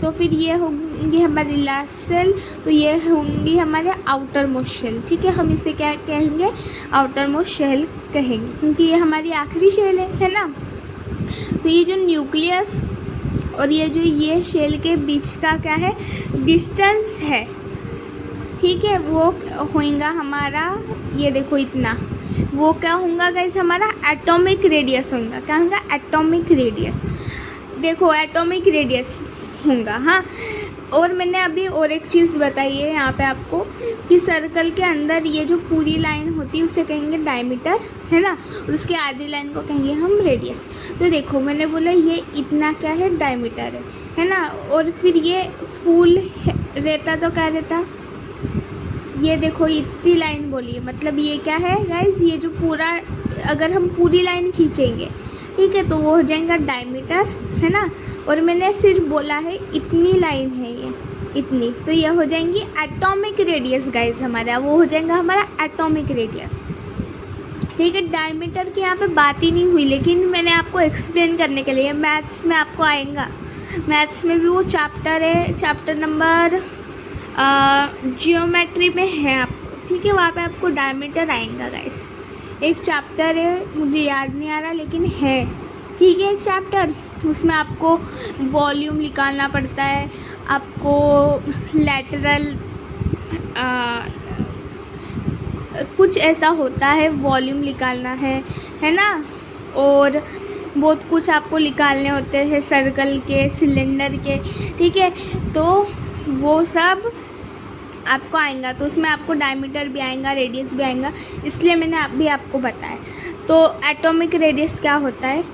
तो फिर ये होंगी हमारी लास्ट शेल, तो ये होंगी हमारे आउटर मोस्ट शेल, ठीक है, हम इसे क्या कहेंगे, आउटर मोस्ट शेल कहेंगे, क्योंकि ये हमारी आखिरी शेल है ना। तो ये जो न्यूक्लियस और ये जो ये शेल के बीच का क्या है, डिस्टेंस है, ठीक है, वो होगा हमारा, ये देखो इतना, वो क्या होगा गाइस, हमारा एटॉमिक रेडियस होगा, क्या होगा, एटॉमिक रेडियस, देखो एटॉमिक रेडियस होगा, हाँ। और मैंने अभी और एक चीज़ बताई है यहाँ पे आपको कि सर्कल के अंदर ये जो पूरी लाइन होती है उसे कहेंगे डायमीटर, है ना, और उसके आधी लाइन को कहेंगे हम रेडियस। तो देखो मैंने बोला ये इतना क्या है, डायमीटर है ना, और फिर ये फुल रहता तो क्या रहता, ये देखो इतनी लाइन बोली है, मतलब ये क्या है गाइज, ये जो पूरा, अगर हम पूरी लाइन खींचेंगे, ठीक है, तो वो हो जाएगा डायमीटर, है ना, और मैंने सिर्फ बोला है इतनी लाइन है ये, इतनी, तो ये हो जाएंगी एटॉमिक रेडियस गाइज हमारा, वो हो जाएगा हमारा एटॉमिक रेडियस, ठीक है। डायमीटर की यहाँ पे बात ही नहीं हुई, लेकिन मैंने आपको एक्सप्लेन करने के लिए, मैथ्स में आपको आएगा, मैथ्स में भी वो चैप्टर है, चैप्टर नंबर जियोमेट्री में है आपको, ठीक है, वहाँ पे आपको डायमीटर आएगा गाइस, एक चैप्टर है, मुझे याद नहीं आ रहा लेकिन है, ठीक है, एक चैप्टर, उसमें आपको वॉल्यूम निकालना पड़ता है, आपको लैटरल कुछ ऐसा होता है, वॉल्यूम निकालना है ना, और बहुत कुछ आपको निकालने होते हैं, सर्कल के, सिलेंडर के, ठीक है, तो वो सब आपको आएगा, तो उसमें आपको डायमीटर भी आएगा, रेडियस भी आएगा, इसलिए मैंने अभी आपको बताया। तो एटॉमिक रेडियस क्या होता है,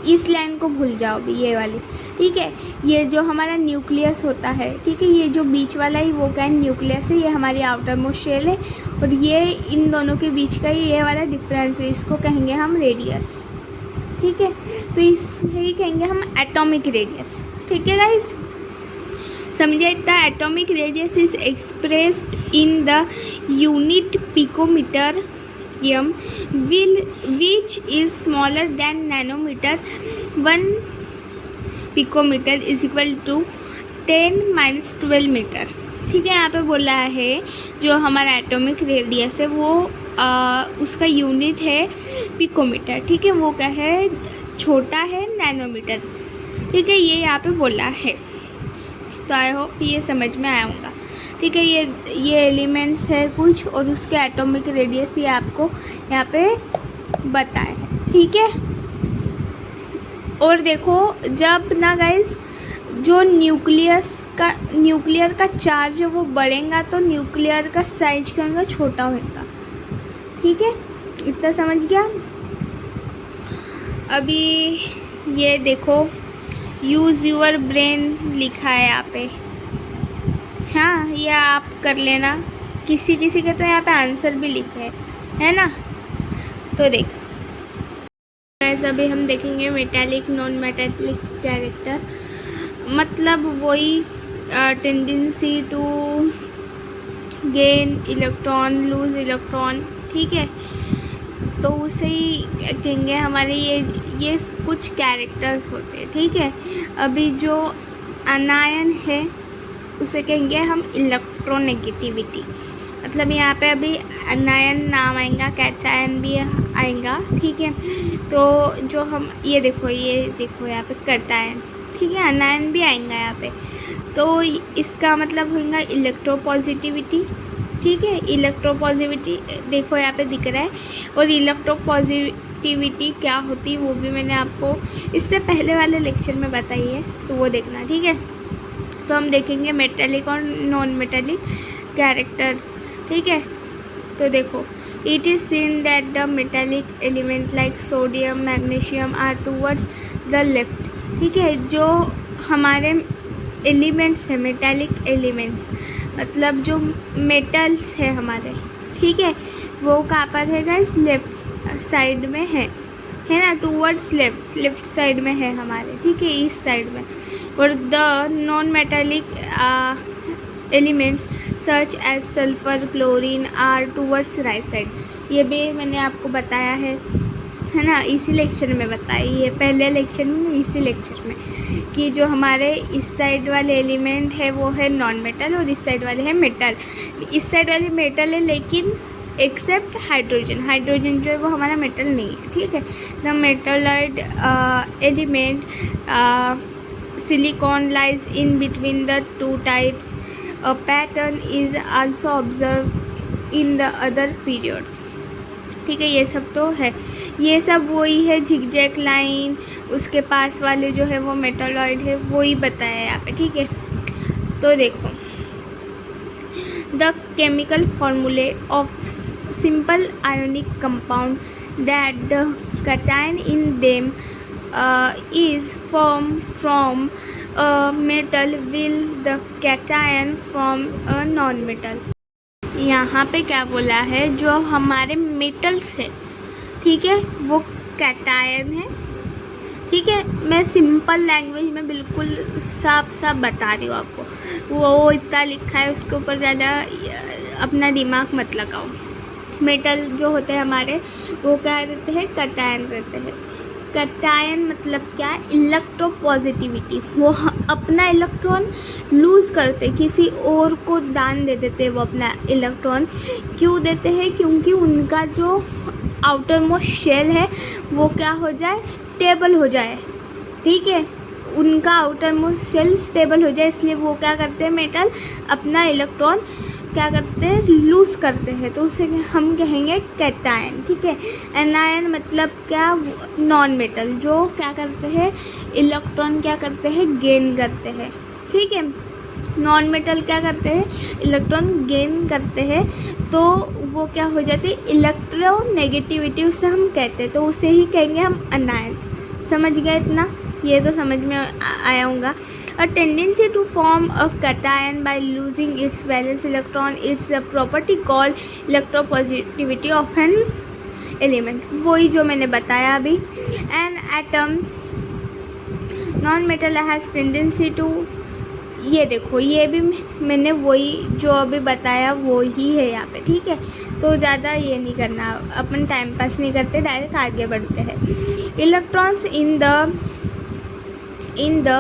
इस लाइन को भूल जाओ भी, ये वाली, ठीक है, ये जो हमारा न्यूक्लियस होता है, ठीक है, ये जो बीच वाला ही वो क्या है, न्यूक्लियस है, ये हमारी आउटर मोस्ट शेल है, और ये इन दोनों के बीच का ये वाला डिफरेंस है, इसको कहेंगे हम रेडियस, ठीक है, तो इसे कहेंगे हम एटॉमिक रेडियस, ठीक है गाइस, समझे इतना। Atomic radius is expressed in the unit picometer m which is smaller than nanometer. 1 picometer is equal to 10⁻12 metre, ठीक है। यहाँ पे बोला है जो हमारा एटॉमिक रेडियस है वो उसका यूनिट है पिकोमीटर, ठीक है, वो क्या है, छोटा है नैनोमीटर, ठीक है, ये यहाँ पे बोला है। तो आई होप ये समझ में आया होगा, ठीक है। ये एलिमेंट्स है कुछ, और उसके एटॉमिक रेडियस ये आपको यहाँ पे बताया है, ठीक है। और देखो जब ना गाइस जो न्यूक्लियर का चार्ज है वो बढ़ेगा तो न्यूक्लियर का साइज क्या होगा, छोटा होगा, ठीक है, इतना समझ गया। अभी ये देखो यूज़ यूअर ब्रेन लिखा है यहाँ पे, हाँ, ये आप कर लेना, किसी किसी के तो यहाँ पे आंसर भी लिखे है ना। तो देखो अभी हम देखेंगे मेटालिक नॉन मेटालिक कैरेक्टर, मतलब वही tendency to gain electron, lose electron, ठीक है, तो उसे ही कहेंगे हमारे ये कुछ कैरेक्टर्स होते हैं, ठीक है। अभी जो अनायन है उसे कहेंगे हम इलेक्ट्रोनेगेटिविटी, मतलब यहाँ पे अभी अनायन नाम आएगा, कैटायन भी आएगा, ठीक है। तो जो हम ये देखो यहाँ पे कैटायन, ठीक है, अनायन भी आएगा यहाँ पे। तो इसका मतलब होगा इलेक्ट्रोपॉजिटिविटी, ठीक है। इलेक्ट्रोपॉजिटिविटी देखो यहाँ पे दिख रहा है। और इलेक्ट्रोपॉजिटिविटी क्या होती है वो भी मैंने आपको इससे पहले वाले लेक्चर में बताई है, तो वो देखना, ठीक है। तो हम देखेंगे मेटेलिक और नॉन मेटेलिक कैरेक्टर्स, ठीक है। तो देखो, it is seen that the metallic element like sodium magnesium are towards the left, ठीक है। जो हमारे एलिमेंट्स है, मेटेलिक एलिमेंट्स मतलब जो मेटल्स है हमारे, ठीक है, वो कहाँ पर है गाइस? लेफ्ट साइड में है ना, टूवर्ड्स लेफ्ट साइड में है हमारे, ठीक है, ईस्ट साइड में। और the non metallic elements such as sulphur chlorine are towards right side. ये भी मैंने आपको बताया है ना, इसी लेक्चर में बताई है, पहले लेक्चर में, इसी लेक्चर में, कि जो हमारे इस साइड वाले एलिमेंट है वो है नॉन मेटल और इस साइड वाले है मेटल। इस साइड वाले मेटल है लेकिन एक्सेप्ट हाइड्रोजन जो है वो हमारा मेटल नहीं है, ठीक है। The metalloid element silicon lies in between the two types, a pattern is also observe in the other periods, ठीक है। ये सब तो है, ये सब वही है, झिगजैग लाइन, उसके पास वाले जो है वो मेटलॉइड है, वही बताया है यहाँ पे, ठीक है। तो देखो, द केमिकल फॉर्मूले of simple ionic compound that the cation in them is formed from a metal will the cation from a non-metal। यहाँ पे क्या बोला है, जो हमारे मेटल्स है, ठीक है, वो कैटायन है, ठीक है। मैं सिंपल लैंग्वेज में बिल्कुल साफ बता रही हूँ आपको, वो इतना लिखा है उसके ऊपर ज़्यादा अपना दिमाग मत लगाओ। मेटल जो होते हैं हमारे वो क्या रहते हैं? कैटायन रहते हैं। कैटायन मतलब क्या है? इलेक्ट्रोपॉजिटिविटी, वो अपना इलेक्ट्रॉन लूज़ करते, किसी और को दान दे देते वो अपना इलेक्ट्रॉन। क्यों देते हैं? क्योंकि उनका जो आउटर मोस्ट शेल है वो क्या हो जाए? स्टेबल हो जाए, ठीक है, उनका आउटर मोस्ट शेल स्टेबल हो जाए, इसलिए वो क्या करते हैं? मेटल अपना इलेक्ट्रॉन क्या करते हैं? लूज़ करते हैं, तो उसे हम कहेंगे कैटायन, ठीक है। एनायन मतलब क्या? नॉन मेटल, जो क्या करते हैं? इलेक्ट्रॉन क्या करते हैं? गेन करते हैं, ठीक है। नॉन मेटल क्या करते हैं? इलेक्ट्रॉन गेन करते हैं, तो वो क्या हो जाती है? इलेक्ट्रोनेगेटिविटी उसे हम कहते हैं, तो उसे ही कहेंगे हम अनायन। समझ गए इतना? ये तो समझ में आया होगा। A tendency to form a cation by losing its valence electron, it's a property called electropositivity of an element। वही जो मैंने बताया अभी। An atom non-metal has tendency to, ये देखो, ये भी मैंने वही जो अभी बताया वो ही है यहाँ पे, ठीक है। तो ज़्यादा ये नहीं करना, अपन टाइम पास नहीं करते, डायरेक्ट आगे बढ़ते हैं। Electrons in the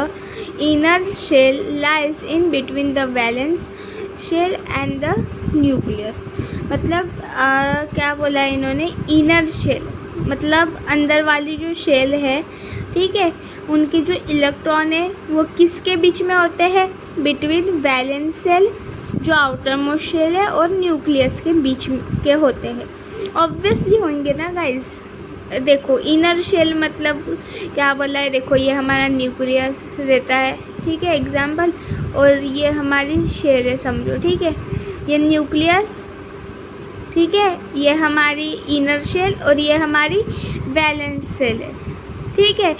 inner shell lies in between the valence shell and the nucleus। मतलब क्या बोला है इन्होंने? इनर शेल मतलब अंदर वाली जो शेल है, ठीक है, उनकी जो इलेक्ट्रॉन है वो किसके बीच में होते हैं? बिटवीन वैलेंस सेल जो आउटर मोस्ट शेल है और न्यूक्लियस के बीच के होते हैं। ऑब्वियसली होंगे ना गाइस। देखो, इनर शेल मतलब क्या बोला है? देखो, ये हमारा न्यूक्लियस रहता है, ठीक है, एग्जाम्पल, और ये हमारी शेल है समझो, ठीक है। ये न्यूक्लियस, ठीक है, ये हमारी इनर शेल और ये हमारी वैलेंस सेल है, ठीक है।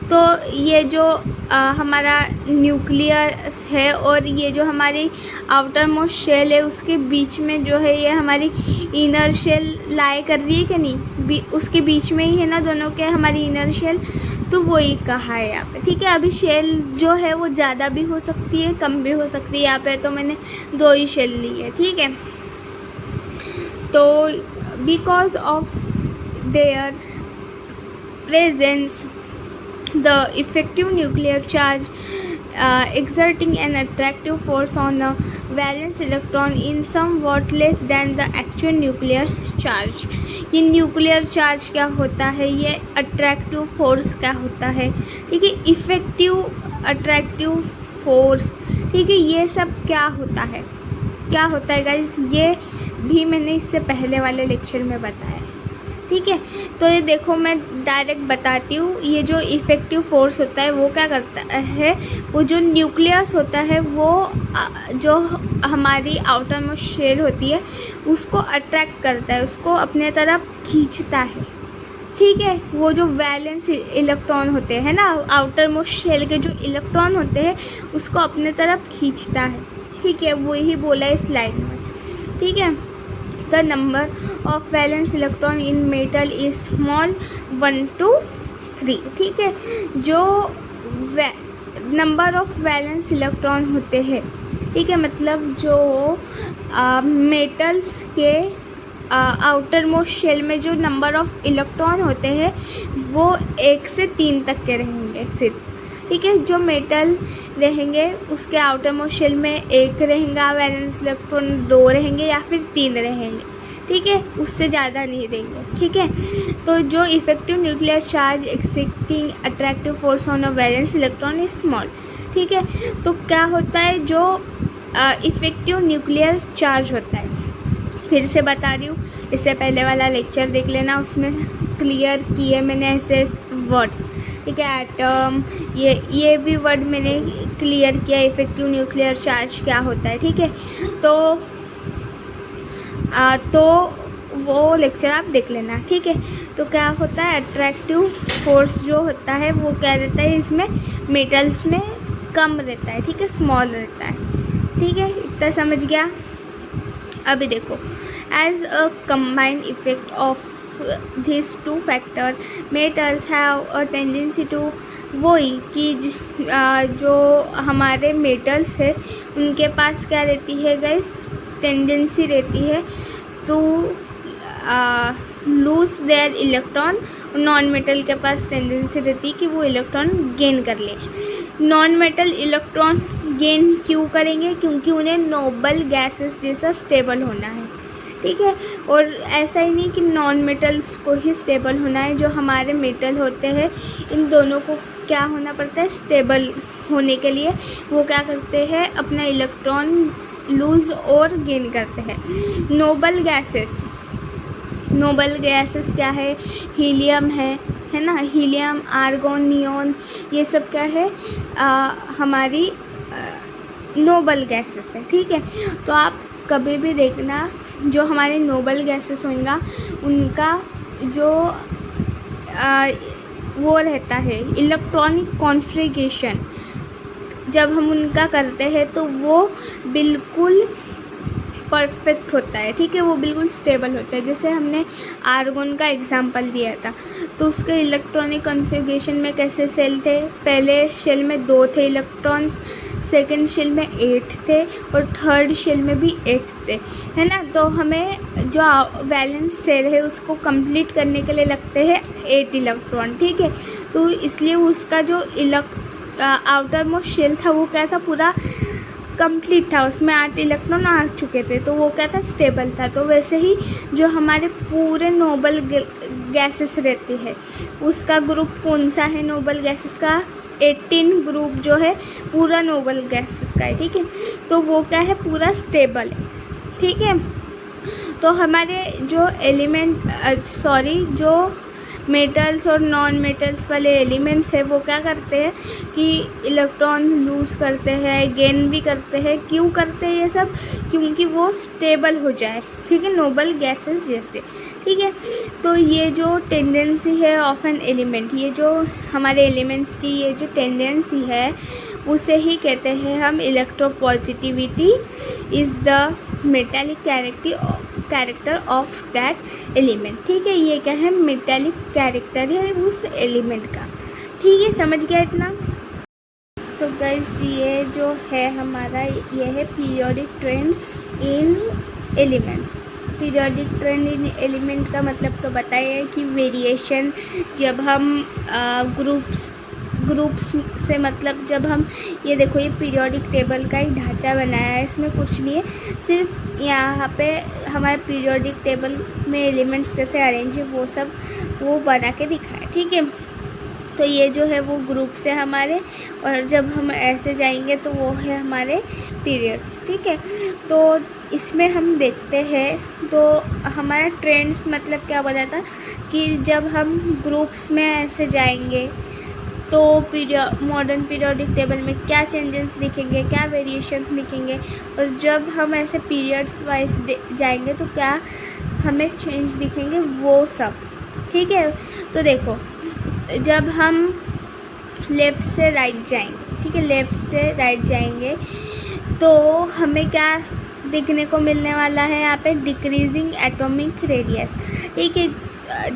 तो ये जो हमारा न्यूक्लियस है और ये जो हमारी आउटर मोस्ट शेल है उसके बीच में जो है ये हमारी इनर शेल लाई कर रही है कि नहीं? उसके बीच में ही है ना दोनों के हमारी इनर शेल, तो वही कहा है यहाँ पे, ठीक है। अभी शेल जो है वो ज़्यादा भी हो सकती है, कम भी हो सकती है, यहाँ पे तो मैंने 2 ही शेल ली है, ठीक है। तो because of their presence the effective nuclear charge exerting an attractive force on a valence electron in somewhat less than the actual nuclear charge. ये न्यूक्लियर चार्ज क्या होता है, ये अट्रैक्टिव फोर्स क्या होता है, ठीक है, इफ़ेक्टिव अट्रैक्टिव फोर्स, ठीक है, ये सब क्या होता है गाइस, ये भी मैंने इससे पहले वाले लेक्चर में बताया, ठीक है। तो ये देखो मैं डायरेक्ट बताती हूँ, ये जो इफ़ेक्टिव फोर्स होता है वो क्या करता है, वो जो न्यूक्लियस होता है वो जो हमारी आउटर मोस्ट शेल होती है उसको अट्रैक्ट करता है, उसको अपने तरफ खींचता है, ठीक है। वो जो वैलेंस इलेक्ट्रॉन होते हैं ना, आउटर मोस्ट शेल के जो इलेक्ट्रॉन होते हैं उसको अपने तरफ खींचता है, ठीक है, वही बोला है स्लाइड में, ठीक है। The number of valence electron in metal is small 1 to 3, ठीक है। जो नंबर ऑफ वैलेंस इलेक्ट्रॉन होते हैं, ठीक है, मतलब जो मेटल्स के आउटर मोस्ट शेल में जो नंबर ऑफ इलेक्ट्रॉन होते हैं वो 1 से 3 तक के रहेंगे सिर्फ, ठीक है। जो मेटल रहेंगे उसके आउटर मोस्ट शेल में 1 रहेगा वैलेंस इलेक्ट्रॉन, 2 रहेंगे या फिर 3 रहेंगे, ठीक है, उससे ज़्यादा नहीं रहेंगे, ठीक है। तो जो effective nuclear charge existing attractive force on a valence electron is small, ठीक है। तो क्या होता है, जो इफेक्टिव न्यूक्लियर चार्ज होता है, फिर से बता रही हूँ, इससे पहले वाला लेक्चर देख लेना, उसमें क्लियर किए मैंने ऐसे वर्ड्स, ठीक है। एटम, ये भी वर्ड मैंने क्लियर किया, इफेक्टिव न्यूक्लियर चार्ज क्या होता है, ठीक है। तो वो लेक्चर आप देख लेना, ठीक है। तो क्या होता है, अट्रैक्टिव फोर्स जो होता है वो क्या रहता है, इसमें मेटल्स में कम रहता है, ठीक है, स्मॉल रहता है, ठीक है, इतना समझ गया। अभी देखो, as a combined effect of this 2 factor metals have a tendency to, वही कि जो हमारे मेटल्स है उनके पास क्या रहती है गाइस, टेंडेंसी रहती है to lose their electron. Non metal के पास टेंडेंसी रहती है कि वो इलेक्ट्रॉन गेन कर ले। नॉन मेटल इलेक्ट्रॉन गेन क्यों करेंगे, क्योंकि उन्हें नोबल गैसेस जैसा स्टेबल होना है, ठीक है। और ऐसा ही नहीं कि नॉन मेटल्स को ही स्टेबल होना है, जो हमारे मेटल होते हैं इन दोनों को क्या होना पड़ता है, स्टेबल होने के लिए वो क्या करते हैं, अपना इलेक्ट्रॉन लूज़ और गेन करते हैं। नोबल गैसेस क्या है, हीलियम है ना, हीलियम, आर्गॉन, नियॉन, ये सब क्या है, हमारी नोबल गैसेस है, ठीक है। तो आप कभी भी देखना, जो हमारे नोबल गैसेस होंगे उनका जो वो रहता है इलेक्ट्रॉनिक कॉन्फ़िगरेशन, जब हम उनका करते हैं तो वो बिल्कुल परफेक्ट होता है, ठीक है, वो बिल्कुल स्टेबल होता है। जैसे हमने आर्गॉन का एग्जांपल दिया था, तो उसके इलेक्ट्रॉनिक कॉन्फ़िगरेशन में कैसे सेल थे, पहले शेल में 2 थे इलेक्ट्रॉन्स, सेकंड शेल में 8 थे और थर्ड शेल में भी 8 थे, है ना। तो हमें जो वैलेंस शेल है उसको कंप्लीट करने के लिए लगते हैं 8 इलेक्ट्रॉन, ठीक है। तो इसलिए उसका जो आउटर मोस्ट शेल था वो क्या था, पूरा कंप्लीट था, उसमें 8 इलेक्ट्रॉन आ चुके थे, तो वो क्या था, स्टेबल था। तो वैसे ही जो हमारे पूरे नोबल गैसेस रहती है उसका ग्रुप कौन सा है, नोबल गैसेस का 18 ग्रुप जो है पूरा नोबल गैसेस का है, ठीक है। तो वो क्या है, पूरा स्टेबल है, ठीक है। तो हमारे जो जो मेटल्स और नॉन मेटल्स वाले एलिमेंट्स है वो क्या करते हैं कि इलेक्ट्रॉन लूज़ करते हैं, गेन भी करते हैं। क्यों करते हैं ये सब, क्योंकि वो स्टेबल हो जाए, ठीक है, नोबल गैसेस जैसे, ठीक है। तो ये जो टेंडेंसी है ऑफ एन एलिमेंट, ये जो हमारे एलिमेंट्स की ये जो टेंडेंसी है उसे ही कहते हैं हम electropositivity is the metallic character of that element, ठीक है। ये क्या है, मेटालिक कैरेक्टर है उस एलिमेंट का, ठीक है, समझ गया इतना। तो गाइस ये जो है हमारा, ये है पीरियोडिक ट्रेंड इन एलिमेंट। पीरियोडिक ट्रेंड इन एलिमेंट का मतलब तो बताया है कि वेरिएशन, जब हम ग्रुप्स से मतलब जब हम ये देखो ये पीरियोडिक टेबल का एक ढांचा बनाया है, इसमें कुछ नहीं है, सिर्फ यहाँ पे हमारे पीरियोडिक टेबल में एलिमेंट्स कैसे अरेंज है वो सब वो बना के दिखा है। ठीक है, तो ये जो है वो ग्रुप्स है हमारे, और जब हम ऐसे जाएंगे तो वो है हमारे पीरियड्स। ठीक है, तो इसमें हम देखते हैं तो हमारा ट्रेंड्स मतलब क्या बताता कि जब हम ग्रुप्स में ऐसे जाएंगे तो मॉडर्न पीरियोडिक टेबल में क्या चेंजेस दिखेंगे, क्या वेरिएशन दिखेंगे, और जब हम ऐसे पीरियड्स वाइज जाएंगे तो क्या हमें चेंज दिखेंगे वो सब। ठीक है, तो देखो जब हम लेफ़्ट से राइट जाएंगे, ठीक है, लेफ़्ट से राइट जाएंगे तो हमें क्या देखने को मिलने वाला है, यहाँ पे डिक्रीजिंग एटॉमिक रेडियस। ठीक है,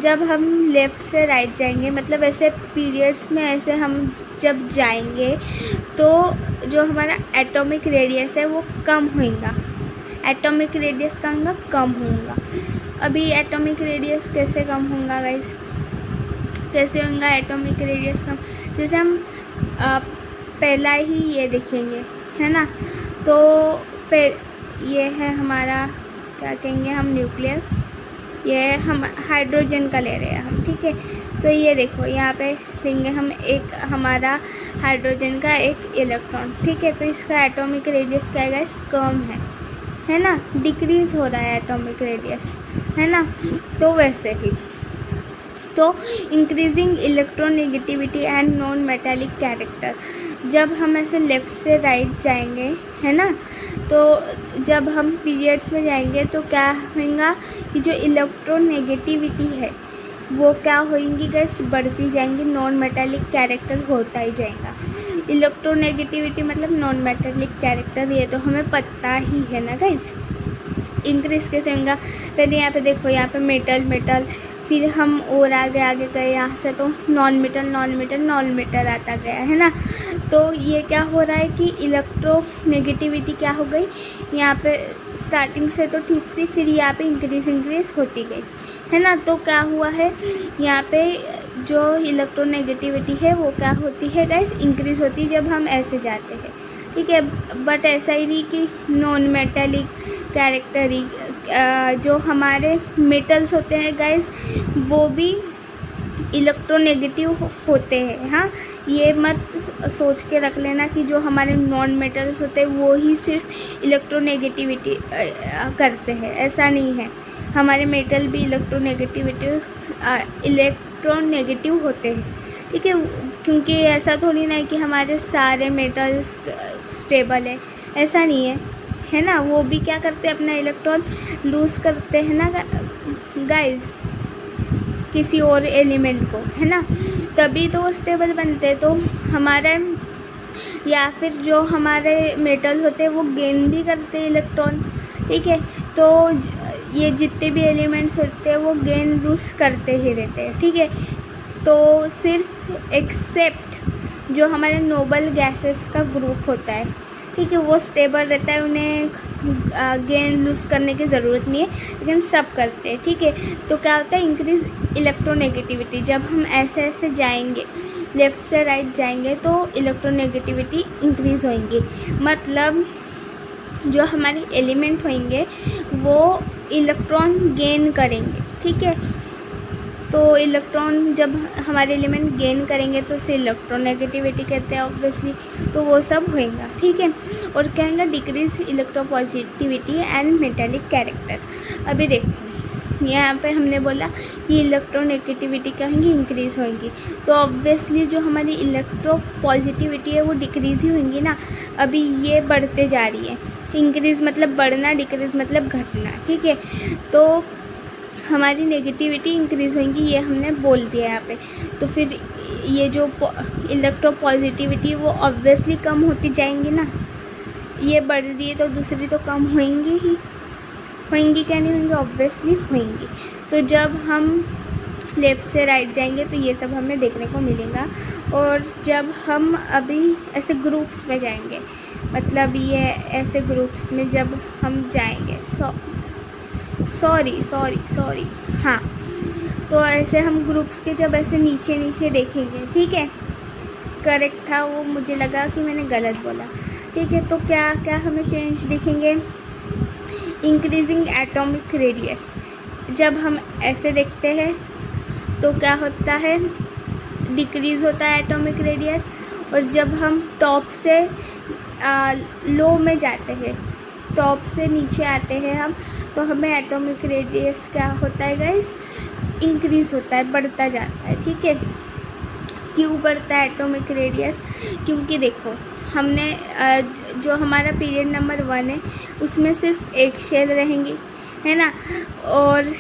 जब हम लेफ़्ट से राइट जाएंगे मतलब ऐसे पीरियड्स में ऐसे हम जब जाएंगे तो जो हमारा एटॉमिक रेडियस है वो कम होगा, एटॉमिक रेडियस का होगा कम होगा। अभी एटॉमिक रेडियस कैसे कम होगा गाइस, कैसे होगा एटॉमिक रेडियस कम, जैसे हम पहला ही ये देखेंगे है ना, तो ये है हमारा क्या कहेंगे हम न्यूक्लियस, ये हम हाइड्रोजन का ले रहे हैं हम। ठीक है, तो ये देखो यहाँ पे देंगे हम एक हमारा हाइड्रोजन का एक इलेक्ट्रॉन। ठीक है, तो इसका एटॉमिक रेडियस क्या है, कम है ना, डिक्रीज़ हो रहा है एटॉमिक रेडियस, है ना। तो वैसे ही तो increasing electronegativity and non metallic character, जब हम ऐसे लेफ़्ट से राइट जाएंगे है ना, तो जब हम पीरियड्स में जाएंगे तो क्या होगा कि जो इलेक्ट्रोनेगेटिविटी है वो क्या होएंगी गाइस, बढ़ती जाएंगी, नॉन मेटालिक कैरेक्टर होता ही जाएगा। इलेक्ट्रोनेगेटिविटी मतलब नॉन मेटालिक कैरेक्टर, ये तो हमें पता ही है ना गाइस। इंक्रीज़ कैसे होगा, पहले यहाँ पे देखो, यहाँ पे मेटल, फिर हम और आगे गए यहाँ से तो नॉन मेटल आता गया है ना। तो ये क्या हो रहा है कि इलेक्ट्रोनेगेटिविटी क्या हो गई, यहाँ पे स्टार्टिंग से तो ठीक थी, फिर यहाँ पे इंक्रीज़ होती गई है ना। तो क्या हुआ है, यहाँ पे जो इलेक्ट्रोनेगेटिविटी है वो क्या होती है गाइस, इंक्रीज़ होती है जब हम ऐसे जाते हैं। ठीक है, बट ऐसा ही नहीं कि नॉन मेटालिक कैरेक्टर ही, जो हमारे मेटल्स होते हैं गाइस वो भी इलेक्ट्रोनेगेटिव होते हैं। हाँ, ये मत सोच के रख लेना कि जो हमारे नॉन मेटल्स होते हैं वो ही सिर्फ इलेक्ट्रोनेगेटिविटी करते हैं, ऐसा नहीं है। हमारे मेटल भी इलेक्ट्रोनेगेटिव होते हैं। ठीक है, क्योंकि ऐसा थोड़ी ना है कि हमारे सारे मेटल्स स्टेबल है, ऐसा नहीं है ना। वो भी क्या करते हैं, अपना इलेक्ट्रॉन लूज़ करते हैं ना गाइस, किसी और एलिमेंट को, है ना, तभी तो वो स्टेबल बनते हैं। तो हमारा या फिर जो हमारे मेटल होते हैं वो गेन भी करते हैं इलेक्ट्रॉन। ठीक है, तो ये जितने भी एलिमेंट्स होते हैं वो गेन लूज़ करते ही रहते हैं। ठीक है, तो सिर्फ एक्सेप्ट जो हमारे नोबल गैसेस का ग्रुप होता है, ठीक है, वो स्टेबल रहता है, उन्हें गेन लूज़ करने की ज़रूरत नहीं है, लेकिन सब करते हैं। ठीक है, तो क्या होता है, इंक्रीज इलेक्ट्रोनेगेटिविटी, जब हम ऐसे जाएंगे लेफ़्ट से राइट जाएंगे तो इलेक्ट्रोनेगेटिविटी इंक्रीज़ होएंगी, मतलब जो हमारे एलिमेंट होंगे वो इलेक्ट्रॉन गेन करेंगे। ठीक है, तो इलेक्ट्रॉन जब हमारे एलिमेंट गेन करेंगे तो उसे इलेक्ट्रोनेगेटिविटी कहते हैं ऑब्वियसली, तो वो सब होएगा। ठीक है, और कहेंगे decrease electropositivity and metallic character. अभी देखो यहाँ पे हमने बोला कि इलेक्ट्रोनेगेटिविटी क्या होंगी, इंक्रीज़ होंगी, तो ऑब्वियसली जो हमारी इलेक्ट्रोपॉजिटिविटी है वो डिक्रीज़ ही होंगी ना। अभी ये बढ़ते जा रही है, इंक्रीज़ मतलब बढ़ना, डिक्रीज़ मतलब घटना। ठीक है, तो हमारी नेगेटिविटी इंक्रीज़ होंगी, ये हमने बोल दिया यहाँ पे। तो फिर ये जो इलेक्ट्रोपॉजिटिविटी वो ऑब्वियसली कम होती जाएंगी ना, ये बढ़ रही है तो दूसरी तो कम होंगी ही, होंगी क्या नहीं होंगी, ऑब्वियसली होंगी। तो जब हम लेफ़्ट से राइट जाएंगे तो ये सब हमें देखने को मिलेगा। और जब हम अभी ऐसे ग्रुप्स में जाएंगे, मतलब ये ऐसे ग्रुप्स में जब हम जाएंगे, सॉरी हाँ, तो ऐसे हम ग्रुप्स के जब ऐसे नीचे देखेंगे, ठीक है, करेक्ट था, वो मुझे लगा कि मैंने गलत बोला। ठीक है, तो क्या क्या हमें चेंज दिखेंगे? इंक्रीजिंग एटॉमिक रेडियस, जब हम ऐसे देखते हैं तो क्या होता है? डिक्रीज़ होता है एटॉमिक रेडियस। और जब हम टॉप से लो में जाते हैं, टॉप से नीचे आते हैं हम, तो हमें एटॉमिक रेडियस क्या होता है गाइस? इंक्रीज़ होता है, बढ़ता जाता है। ठीक है, क्यों बढ़ता है एटॉमिक रेडियस? क्योंकि देखो, हमने जो हमारा पीरियड नंबर 1 है उसमें सिर्फ एक शेल रहेंगी, है ना, और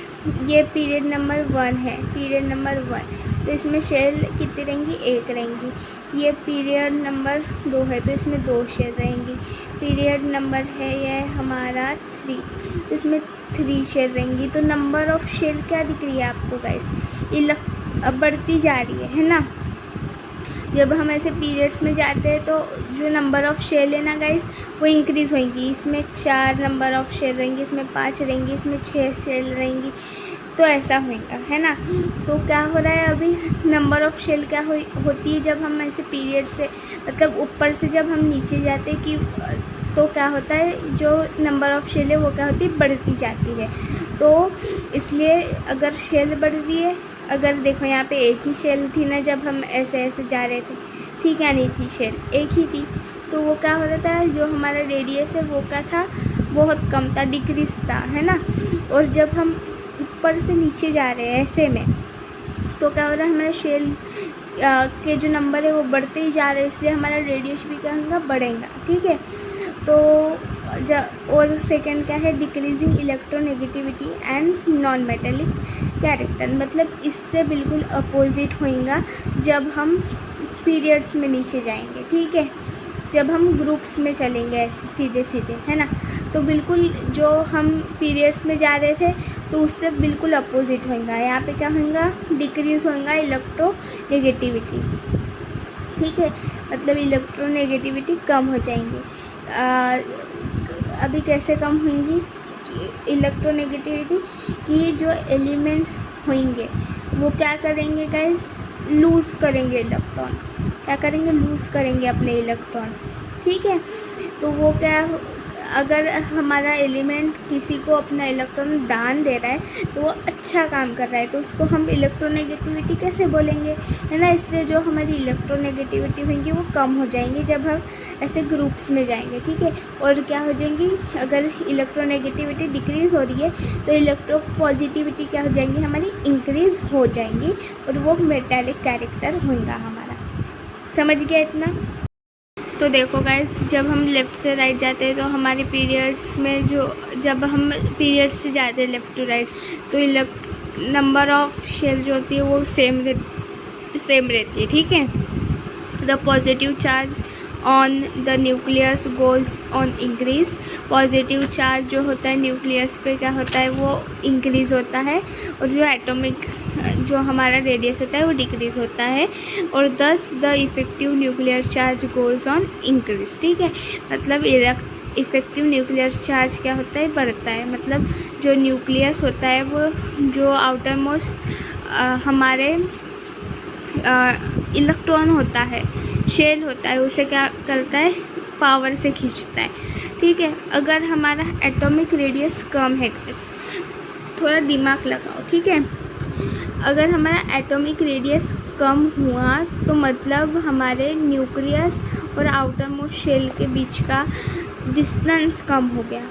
ये पीरियड नंबर 1 है, पीरियड नंबर 1, तो इसमें शेल कितनी रहेंगी? एक रहेंगी। ये पीरियड नंबर 2 है तो इसमें 2 शेल रहेंगी। पीरियड नंबर है ये हमारा 3, तो इसमें 3 शेल रहेंगी। तो नंबर ऑफ शेल क्या दिख रही है आपको गाइस? बढ़ती जा रही है ना। जब हम ऐसे पीरियड्स में जाते हैं तो जो नंबर ऑफ़ शेल है ना गाइस, वो इंक्रीज़ होंगी। इसमें 4 नंबर ऑफ़ शेल रहेंगी, इसमें 5 रहेंगी, इसमें 6 शेल रहेंगी, तो ऐसा होएगा, है ना। तो क्या हो रहा है अभी? नंबर ऑफ़ शेल क्या होती है जब हम ऐसे पीरियड से, मतलब ऊपर से जब हम नीचे जाते हैं कि तो क्या होता है? जो नंबर ऑफ़ शेल है वो क्या होती है? बढ़ती जाती है। तो इसलिए अगर शेल बढ़ रही है, अगर देखो यहाँ पे एक ही शेल थी ना जब हम ऐसे ऐसे जा रहे थे, ठीक है, नहीं थी शेल, एक ही थी, तो वो क्या हो रहा था? जो हमारा रेडियस है वो क्या था? बहुत कम था, डिक्रीज था, है ना। और जब हम ऊपर से नीचे जा रहे हैं ऐसे में, तो क्या हो रहा है? हमारा शेल के जो नंबर है वो बढ़ते ही जा रहे हैं, इसलिए हमारा रेडियस भी क्या होगा? बढ़ेगा। ठीक है, तो और सेकंड क्या है? Decreasing electronegativity and non metallic character, मतलब इससे बिल्कुल अपोजिट होएगा जब हम पीरियड्स में नीचे जाएंगे। ठीक है, जब हम ग्रुप्स में चलेंगे ऐसे सीधे सीधे, है ना, तो बिल्कुल जो हम पीरियड्स में जा रहे थे तो उससे बिल्कुल अपोजिट होएगा। यहाँ पे क्या होएगा? डिक्रीज़ होएगा इलेक्ट्रोनेगेटिविटी। ठीक है, मतलब इलेक्ट्रोनेगेटिविटी कम हो जाएंगी। अभी कैसे कम होंगी इलेक्ट्रोनेगेटिविटी? कि जो एलिमेंट्स होंगे वो क्या करेंगे गाइस? लूज़ करेंगे इलेक्ट्रॉन। क्या करेंगे? लूज़ करेंगे अपने इलेक्ट्रॉन। ठीक है, तो वो क्या, अगर हमारा एलिमेंट किसी को अपना इलेक्ट्रॉन दान दे रहा है तो वो अच्छा काम कर रहा है, तो उसको हम इलेक्ट्रोनेगेटिविटी कैसे बोलेंगे, है ना। इसलिए जो हमारी इलेक्ट्रोनेगेटिविटी होंगी वो कम हो जाएंगी जब हम ऐसे ग्रुप्स में जाएंगे। ठीक है, और क्या हो जाएंगी? अगर इलेक्ट्रोनेगेटिविटी डिक्रीज़ हो रही है तो इलेक्ट्रोपॉजिटिविटी क्या हो जाएंगी? हमारी इंक्रीज़ हो जाएंगी, और वो मेटालिक कैरेक्टर होगा हमारा। समझ गया इतना? तो देखो गाइस, जब हम लेफ़्ट से राइट जाते हैं तो हमारे पीरियड्स में जब हम पीरियड्स से जाते हैं लेफ़्ट टू राइट, तो नंबर ऑफ़ शेल जो होती है वो सेम रहती है। ठीक है, the positive charge on the nucleus goes on increase. Positive charge जो होता है न्यूक्लियस पे क्या होता है? वो इंक्रीज़ होता है, और जो एटॉमिक जो हमारा रेडियस होता है वो डिक्रीज़ होता है, और दस the effective nuclear charge goes on increase. ठीक है, मतलब इफ़ेक्टिव न्यूक्लियर चार्ज क्या होता है? बढ़ता है। मतलब जो न्यूक्लियस होता है वो जो आउटर मोस्ट हमारे इलेक्ट्रॉन होता है, शेल होता है, उसे क्या करता है? पावर से खींचता है। ठीक है, अगर हमारा एटॉमिक रेडियस कम है, थोड़ा दिमाग लगाओ। ठीक है, अगर हमारा एटॉमिक रेडियस कम हुआ तो मतलब हमारे न्यूक्लियस और आउटर मोस्ट शेल के बीच का डिस्टेंस कम हो गया,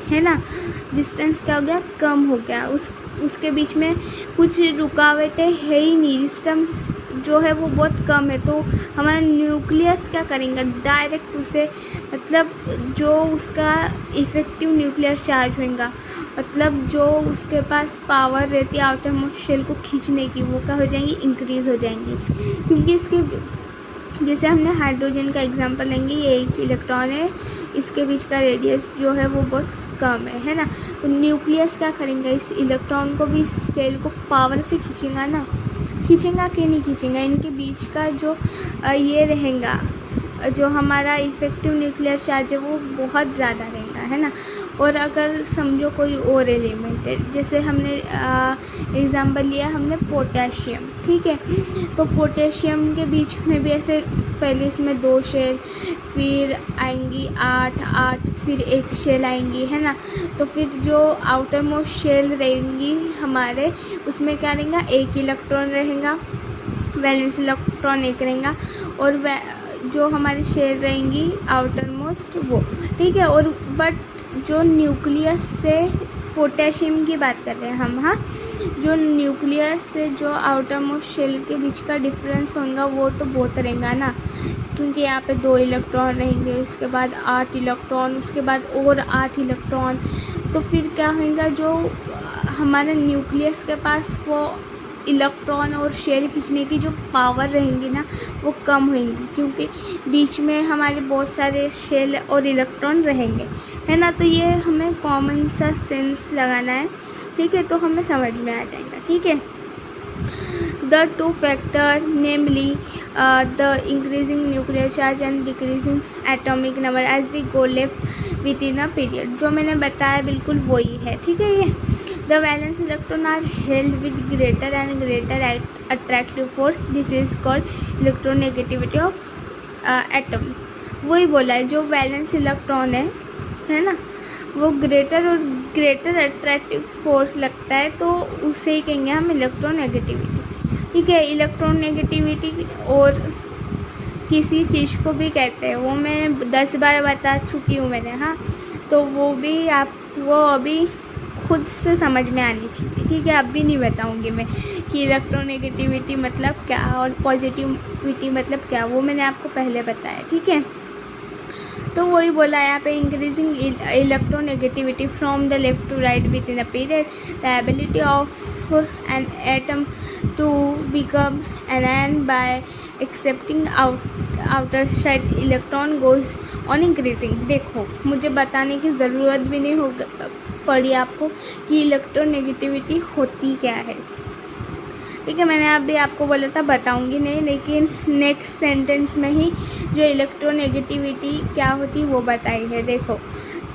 है ना। डिस्टेंस क्या हो गया? कम हो गया। उसके बीच में कुछ रुकावटें है ही नहीं, डिस्टेंस जो है वो बहुत कम है, तो हमारा न्यूक्लियस क्या करेंगे? डायरेक्ट उसे, मतलब जो उसका इफ़ेक्टिव न्यूक्लियर चार्ज होगा, मतलब जो उसके पास पावर रहती है आउटर मोस्ट शेल को खींचने की, वो क्या हो जाएंगी? इंक्रीज़ हो जाएंगी। क्योंकि इसके, जैसे हमने हाइड्रोजन का एग्जांपल लेंगे, ये एक इलेक्ट्रॉन है, इसके बीच का रेडियस जो है वो बहुत कम है ना। तो न्यूक्लियस क्या करेंगे? इस इलेक्ट्रॉन को भी, शेल को पावर से खींचेगा ना, खींचेगा कि नहीं खींचेगा? इनके बीच का जो ये रहेगा, जो हमारा इफ़ेक्टिव न्यूक्लियर चार्ज है वो बहुत ज़्यादा रहेगा, है ना। और अगर समझो कोई और एलिमेंट है, जैसे हमने एग्ज़ाम्पल लिया हमने पोटेशियम, ठीक है। तो पोटेशियम के बीच में भी ऐसे पहले इसमें 2 शेल, फिर आएंगी 8, फिर 1 शेल आएंगी, है ना। तो फिर जो आउटर मोस्ट शेल रहेंगी हमारे, उसमें क्या रहेगा, 1 इलेक्ट्रॉन रहेगा, वैलेंस इलेक्ट्रॉन 1 रहेगा, और जो हमारी शेल रहेंगी आउटर मोस्ट वो, ठीक है। और बट जो न्यूक्लियस से पोटेशियम की बात कर रहे हैं हम, हाँ, जो न्यूक्लियस से जो आउटर मोस्ट शेल के बीच का डिफरेंस होगा वो तो बहुत रहेगा ना, क्योंकि यहाँ पे 2 इलेक्ट्रॉन रहेंगे, उसके बाद 8 इलेक्ट्रॉन, उसके बाद और 8 इलेक्ट्रॉन। तो फिर क्या होगा, जो हमारे न्यूक्लियस के पास वो इलेक्ट्रॉन और शेल खींचने की जो पावर रहेंगी ना वो कम होंगी, क्योंकि बीच में हमारे बहुत सारे शेल और इलेक्ट्रॉन रहेंगे, है ना। तो ये हमें कॉमन सा सेंस लगाना है, ठीक है, तो हमें समझ में आ जाएगा, ठीक है। The 2 factor namely the increasing nuclear charge and decreasing atomic number as we go left within a period, जो मैंने बताया बिल्कुल वही है, ठीक है। ये the valence electron are held with greater and greater attractive force, this is called electronegativity of atom. वही बोला है, जो वैलेंस इलेक्ट्रॉन है ना, वो ग्रेटर और ग्रेटर अट्रैक्टिव फोर्स लगता है, तो उसे ही कहेंगे हम इलेक्ट्रोनेगेटिविटी, ठीक है। इलेक्ट्रोनेगेटिविटी और किसी चीज़ को भी कहते हैं, वो मैं 10 बार बता चुकी हूँ मैंने, हाँ। तो वो भी आप वो अभी खुद से समझ में आनी चाहिए, ठीक है। अब भी नहीं बताऊँगी मैं कि इलेक्ट्रोनेगेटिविटी मतलब क्या और पॉजिटिविटी मतलब क्या, वो मैंने आपको पहले बताया, ठीक है। तो वही बोला यहाँ पे, increasing electronegativity from the left to right within a period, the ability of an atom to become an ion by accepting outer side electron goes on increasing. देखो, मुझे बताने की ज़रूरत भी नहीं होगा पड़ी आपको कि इलेक्ट्रोनेगेटिविटी होती क्या है, ठीक है। मैंने अभी आपको बोला था बताऊंगी नहीं, लेकिन नेक्स्ट सेंटेंस में ही जो इलेक्ट्रोनेगेटिविटी क्या होती वो बताई है। देखो,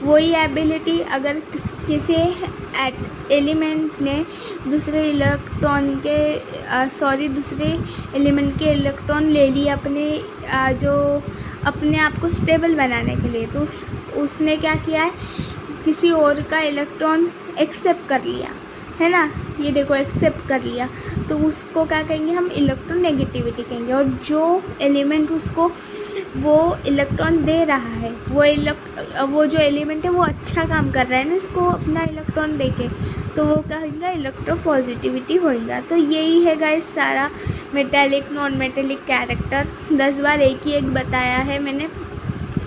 वही एबिलिटी अगर किसी एलिमेंट ने दूसरे एलिमेंट के इलेक्ट्रॉन ले लिए अपने जो अपने आप को स्टेबल बनाने के लिए, तो उसने क्या किया है, किसी और का इलेक्ट्रॉन एक्सेप्ट कर लिया, है ना। ये देखो, एक्सेप्ट कर लिया, तो उसको क्या कहेंगे हम, इलेक्ट्रोनेगेटिविटी कहेंगे। और जो एलिमेंट उसको वो इलेक्ट्रॉन दे रहा है, वो जो एलिमेंट है वो अच्छा काम कर रहा है ना इसको अपना इलेक्ट्रॉन देके, तो वो कहेंगे इलेक्ट्रोपॉजिटिविटी होएगा। तो यही है गाइस सारा मेटेलिक नॉन मेटेलिक कैरेक्टर। 10 बार एक बताया है मैंने,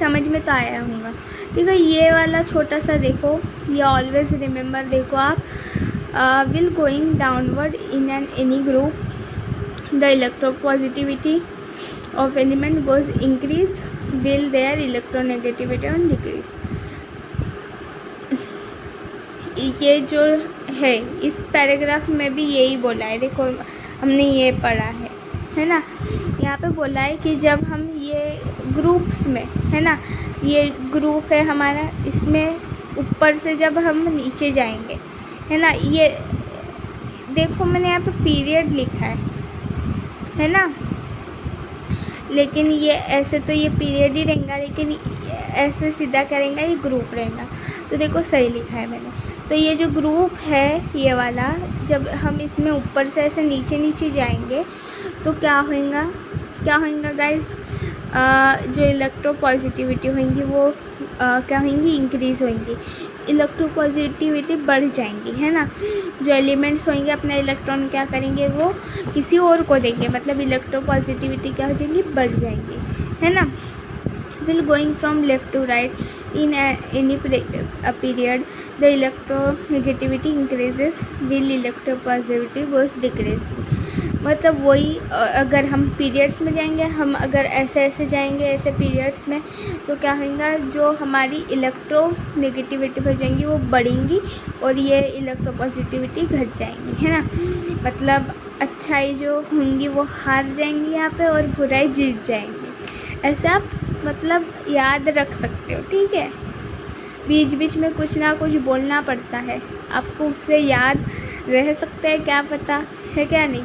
समझ में तो आया होगा, ठीक है। ये वाला छोटा सा देखो, ये ऑलवेज रिमेंबर, देखो आप, will going downward in any group, the electropositivity of element goes increase, will their electronegativity on decrease। ये जो है इस पैराग्राफ में भी यही बोला है, देखो हमने ये पढ़ा है ना। यहाँ पे बोला है कि जब हम ये ग्रुप्स में, है ना, ये ग्रुप है हमारा, इसमें ऊपर से जब हम नीचे जाएंगे, है ना, ये देखो मैंने यहाँ पे पीरियड लिखा है ना, लेकिन ये ऐसे तो ये पीरियड ही रहेगा, लेकिन ऐसे सीधा करेंगे ये ग्रुप रहेगा। तो देखो सही लिखा है मैंने। तो ये जो ग्रुप है ये वाला, जब हम इसमें ऊपर से ऐसे नीचे नीचे जाएंगे तो क्या होगा गाइस, जो इलेक्ट्रोपॉजिटिविटी होंगी वो क्या होंगी, इंक्रीज़ होंगी, इलेक्ट्रोपॉजिटिविटी बढ़ जाएंगी, है ना। जो एलिमेंट्स होंगे अपना इलेक्ट्रॉन क्या करेंगे, वो किसी और को देंगे, मतलब इलेक्ट्रोपॉजिटिविटी क्या हो जाएंगी, बढ़ जाएंगी, है ना। will going from left to right in any period, the electronegativity increases, will electropositivity goes decreasing। मतलब वही, अगर हम पीरियड्स में जाएंगे, हम अगर ऐसे जाएंगे ऐसे पीरियड्स में, तो क्या होगा, जो हमारी इलेक्ट्रोनेगेटिविटी हो जाएंगी वो बढ़ेंगी और ये इलेक्ट्रोपॉजिटिविटी घट जाएंगी, है ना। मतलब अच्छाई जो होंगी वो हार जाएंगी यहाँ पे और बुराई जीत जाएंगी, ऐसा आप मतलब याद रख सकते हो, ठीक है। बीच बीच में कुछ ना कुछ बोलना पड़ता है, आपको उससे याद रह सकता है, क्या पता है क्या नहीं।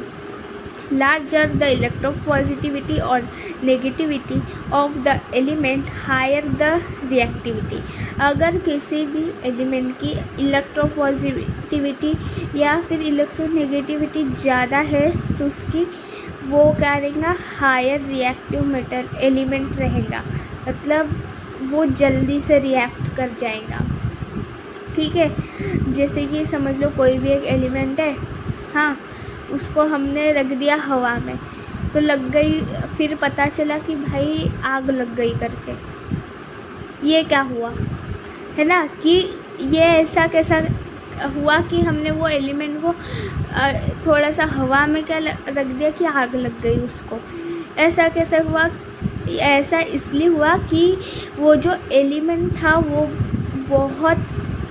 Larger the electropositivity or negativity of the element, higher the reactivity। अगर किसी भी एलिमेंट की इलेक्ट्रोपॉजिटिविटी या फिर इलेक्ट्रोनेगेटिविटी ज़्यादा है तो उसकी वो क्या रहेगा, हायर रिएक्टिव मेटल एलिमेंट रहेगा, मतलब वो जल्दी से रिएक्ट कर जाएगा। ठीक है, जैसे कि समझ लो कोई भी एक एलिमेंट है, हाँ, उसको हमने रख दिया हवा में तो लग गई, फिर पता चला कि भाई आग लग गई करके, ये क्या हुआ है ना, कि ये ऐसा कैसा हुआ कि हमने वो एलिमेंट को थोड़ा सा हवा में क्या रख दिया कि आग लग गई उसको। ऐसा कैसे हुआ, ऐसा इसलिए हुआ कि वो जो एलिमेंट था वो बहुत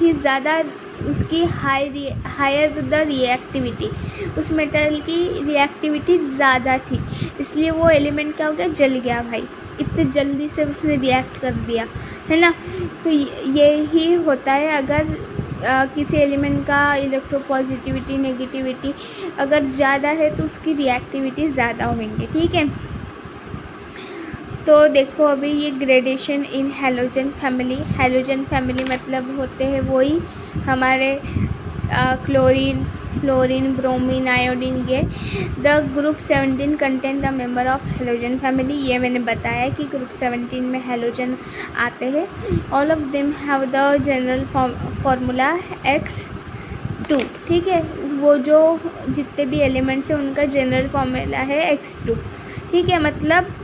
ही ज़्यादा उसकी हायर द रिएक्टिविटी, उस मेटल की रिएक्टिविटी ज़्यादा थी, इसलिए वो एलिमेंट क्या हो गया, जल गया भाई, इतने जल्दी से उसने रिएक्ट कर दिया, है ना। तो यही होता है, अगर किसी एलिमेंट का इलेक्ट्रोपॉजिटिविटी नेगेटिविटी अगर ज़्यादा है तो उसकी रिएक्टिविटी ज़्यादा होंगी। ठीक है, तो देखो अभी ये ग्रेडेशन इन हैलोजन फैमिली। हैलोजन फैमिली मतलब होते हैं वही हमारे क्लोरीन, फ्लोरीन, ब्रोमीन, आयोडीन, ये the group 17 contain the member of halogen family. ये मैंने बताया कि ग्रुप 17 में हैलोजन आते हैं। All of them have the general formula X2। ठीक है, वो जो जितने भी एलिमेंट्स हैं उनका जनरल फार्मूला है X2। ठीक है, मतलब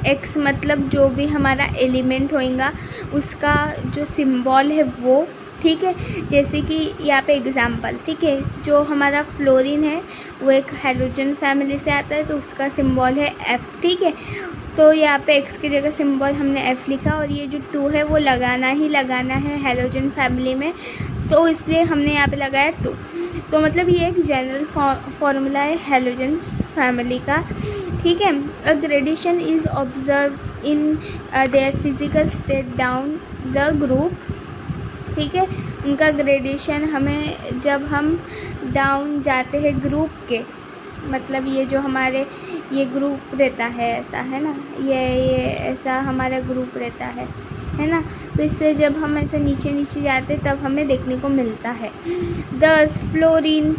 X मतलब जो भी हमारा एलिमेंट होएगा उसका जो सिंबल है वो। ठीक है, जैसे कि यहाँ पे एग्ज़ाम्पल, ठीक है, जो हमारा फ्लोरीन है वो एक हैलोजन फैमिली से आता है तो उसका सिंबल है F। ठीक है, तो यहाँ पे X की जगह सिंबल हमने F लिखा और ये जो 2 है वो लगाना ही लगाना है हैलोजन फैमिली में, तो इसलिए हमने यहाँ पे लगाया 2। तो मतलब ये एक जनरल फार्मूला है हैलोजन फैमिली का। ठीक है, a gradation is observe in their physical state down the group. ठीक है, उनका ग्रेडेशन हमें जब हम डाउन जाते हैं ग्रुप के, मतलब ये जो हमारे ये ग्रुप रहता है ऐसा, है ना, ये ऐसा हमारा ग्रुप रहता है ना, तो इससे जब हम ऐसे नीचे नीचे जाते तब हमें देखने को मिलता है। दस fluorine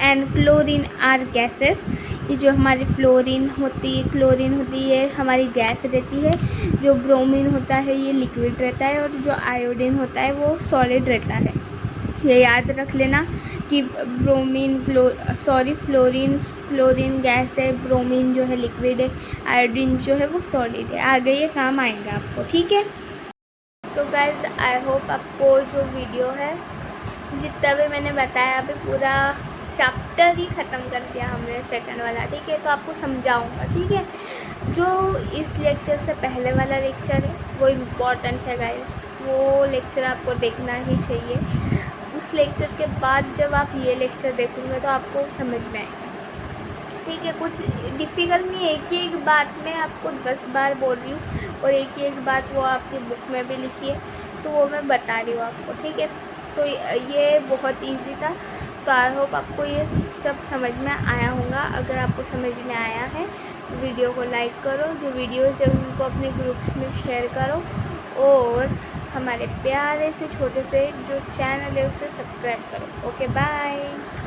and chlorine are gases. ये जो हमारी फ्लोरीन होती है, क्लोरीन होती है, हमारी गैस रहती है। जो ब्रोमीन होता है ये लिक्विड रहता है और जो आयोडीन होता है वो सॉलिड रहता है। ये याद रख लेना कि ब्रोमीन फ्लोरीन गैस है, ब्रोमीन जो है लिक्विड है, आयोडीन जो है वो सॉलिड है। आगे ये काम आएगा आपको। ठीक है, तो गाइस आई होप आपको जो वीडियो है जितना भी मैंने बताया अभी पूरा चैप्टर ही ख़त्म कर दिया हमने सेकंड वाला। ठीक है, तो आपको समझाऊंगा। ठीक है, जो इस लेक्चर से पहले वाला लेक्चर है वो इम्पॉर्टेंट है गाइस, वो लेक्चर आपको देखना ही चाहिए। उस लेक्चर के बाद जब आप ये लेक्चर देखोगे तो आपको समझ में आएगा। ठीक है, कुछ डिफ़िकल्ट नहीं है, एक ही एक बात में आपको 10 बार बोल रही हूँ और एक ही एक बात वो आपकी बुक में भी लिखी है तो वो मैं बता रही हूँ आपको। ठीक है, तो ये बहुत इजी था, तो आई होप आपको ये सब समझ में आया होगा। अगर आपको समझ में आया है तो वीडियो को लाइक करो, जो वीडियोस है उनको अपने ग्रुप्स में शेयर करो और हमारे प्यारे से छोटे से जो चैनल है उसे सब्सक्राइब करो। Okay, bye.